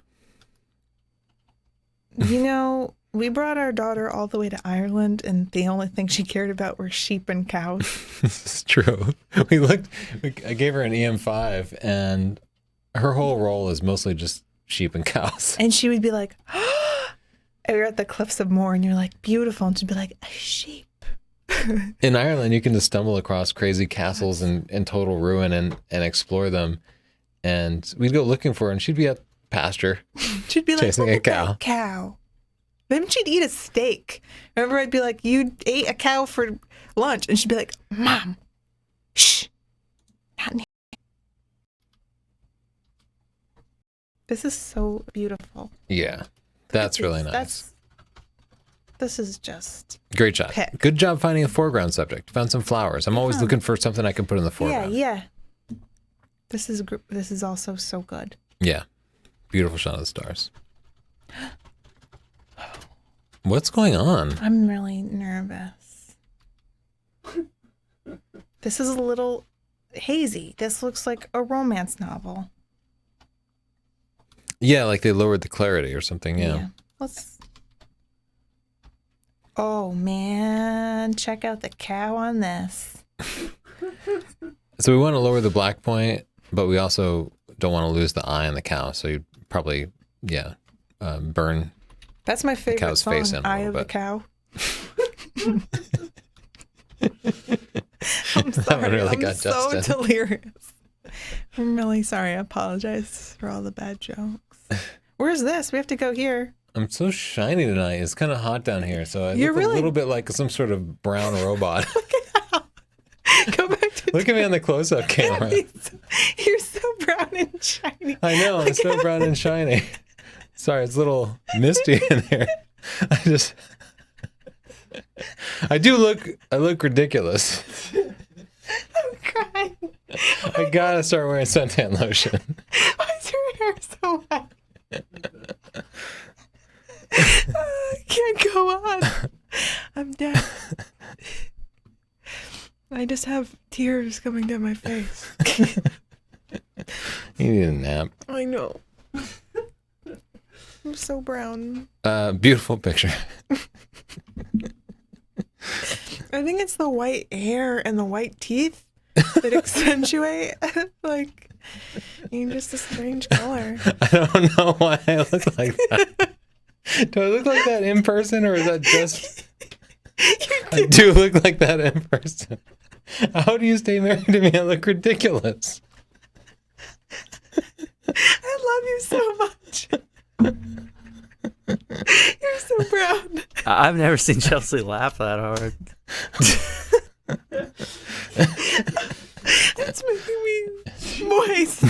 You know, we brought our daughter all the way to Ireland, and the only thing she cared about were sheep and cows. This is true. I gave her an EM5, and her whole role is mostly just sheep and cows. And she would be like, and we're at the Cliffs of Moher, and you're like, beautiful. And she'd be like, a sheep. In Ireland, you can just stumble across crazy castles and total ruin and explore them. And we'd go looking for her, and she'd be at pasture. She'd be like, Chasing look a at that cow. cow. Then she'd eat a steak. Remember, I'd be like, you ate a cow for lunch. And she'd be like, Mom, shh, not near. This is so beautiful. Yeah, that's really nice. This is just Great job. pick. Good job finding a foreground subject. Found some flowers. I'm always looking for something I can put in the foreground. Yeah. This is also so good. Yeah. Beautiful shot of the stars. What's going on? I'm really nervous. This is a little hazy. This looks like a romance novel. Yeah, like they lowered the clarity or something. Yeah. Let's. Oh man, check out the cow on this. So we want to lower the black point, but we also don't want to lose the eye on the cow. So you probably, burn. That's my favorite cow's song, face in a Eye little of the bit. Cow. I'm That one sorry, really I'm got so Justin. delirious. I'm really sorry. I apologize for all the bad jokes. Where's this? We have to go here. I'm so shiny tonight. It's kind of hot down here. So I You're look really- a little bit like some sort of brown robot. Go back to. Look at me on the close-up camera. You're so brown and shiny. I know, I'm so brown and shiny. Sorry, it's a little misty in here. I look ridiculous. I'm crying. I gotta start wearing suntan lotion. Why is your hair so wet? I can't go on. I'm dead. I just have tears coming down my face. You need a nap. I know. I'm so brown. Beautiful picture. I think it's the white hair and the white teeth that accentuate. Like, You're just a strange color. I don't know why I look like that. Do I look like that in person, or is that just... I do look like that in person. How do you stay married to me? I look ridiculous. I love you so much. You're so proud. I've never seen Chelsea laugh that hard. It's making me moist.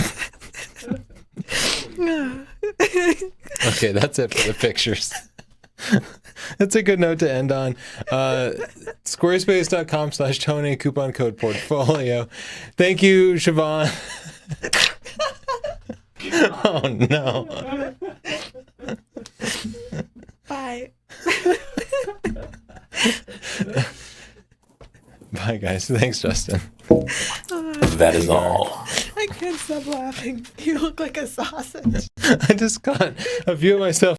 Okay, that's it for the pictures. That's a good note to end on. Squarespace.com/Tony, coupon code portfolio. Thank you, Siobhan. Oh, no. Bye. Bye, guys. Thanks, Justin. That is all. I can't stop laughing. You look like a sausage. I just got a view of myself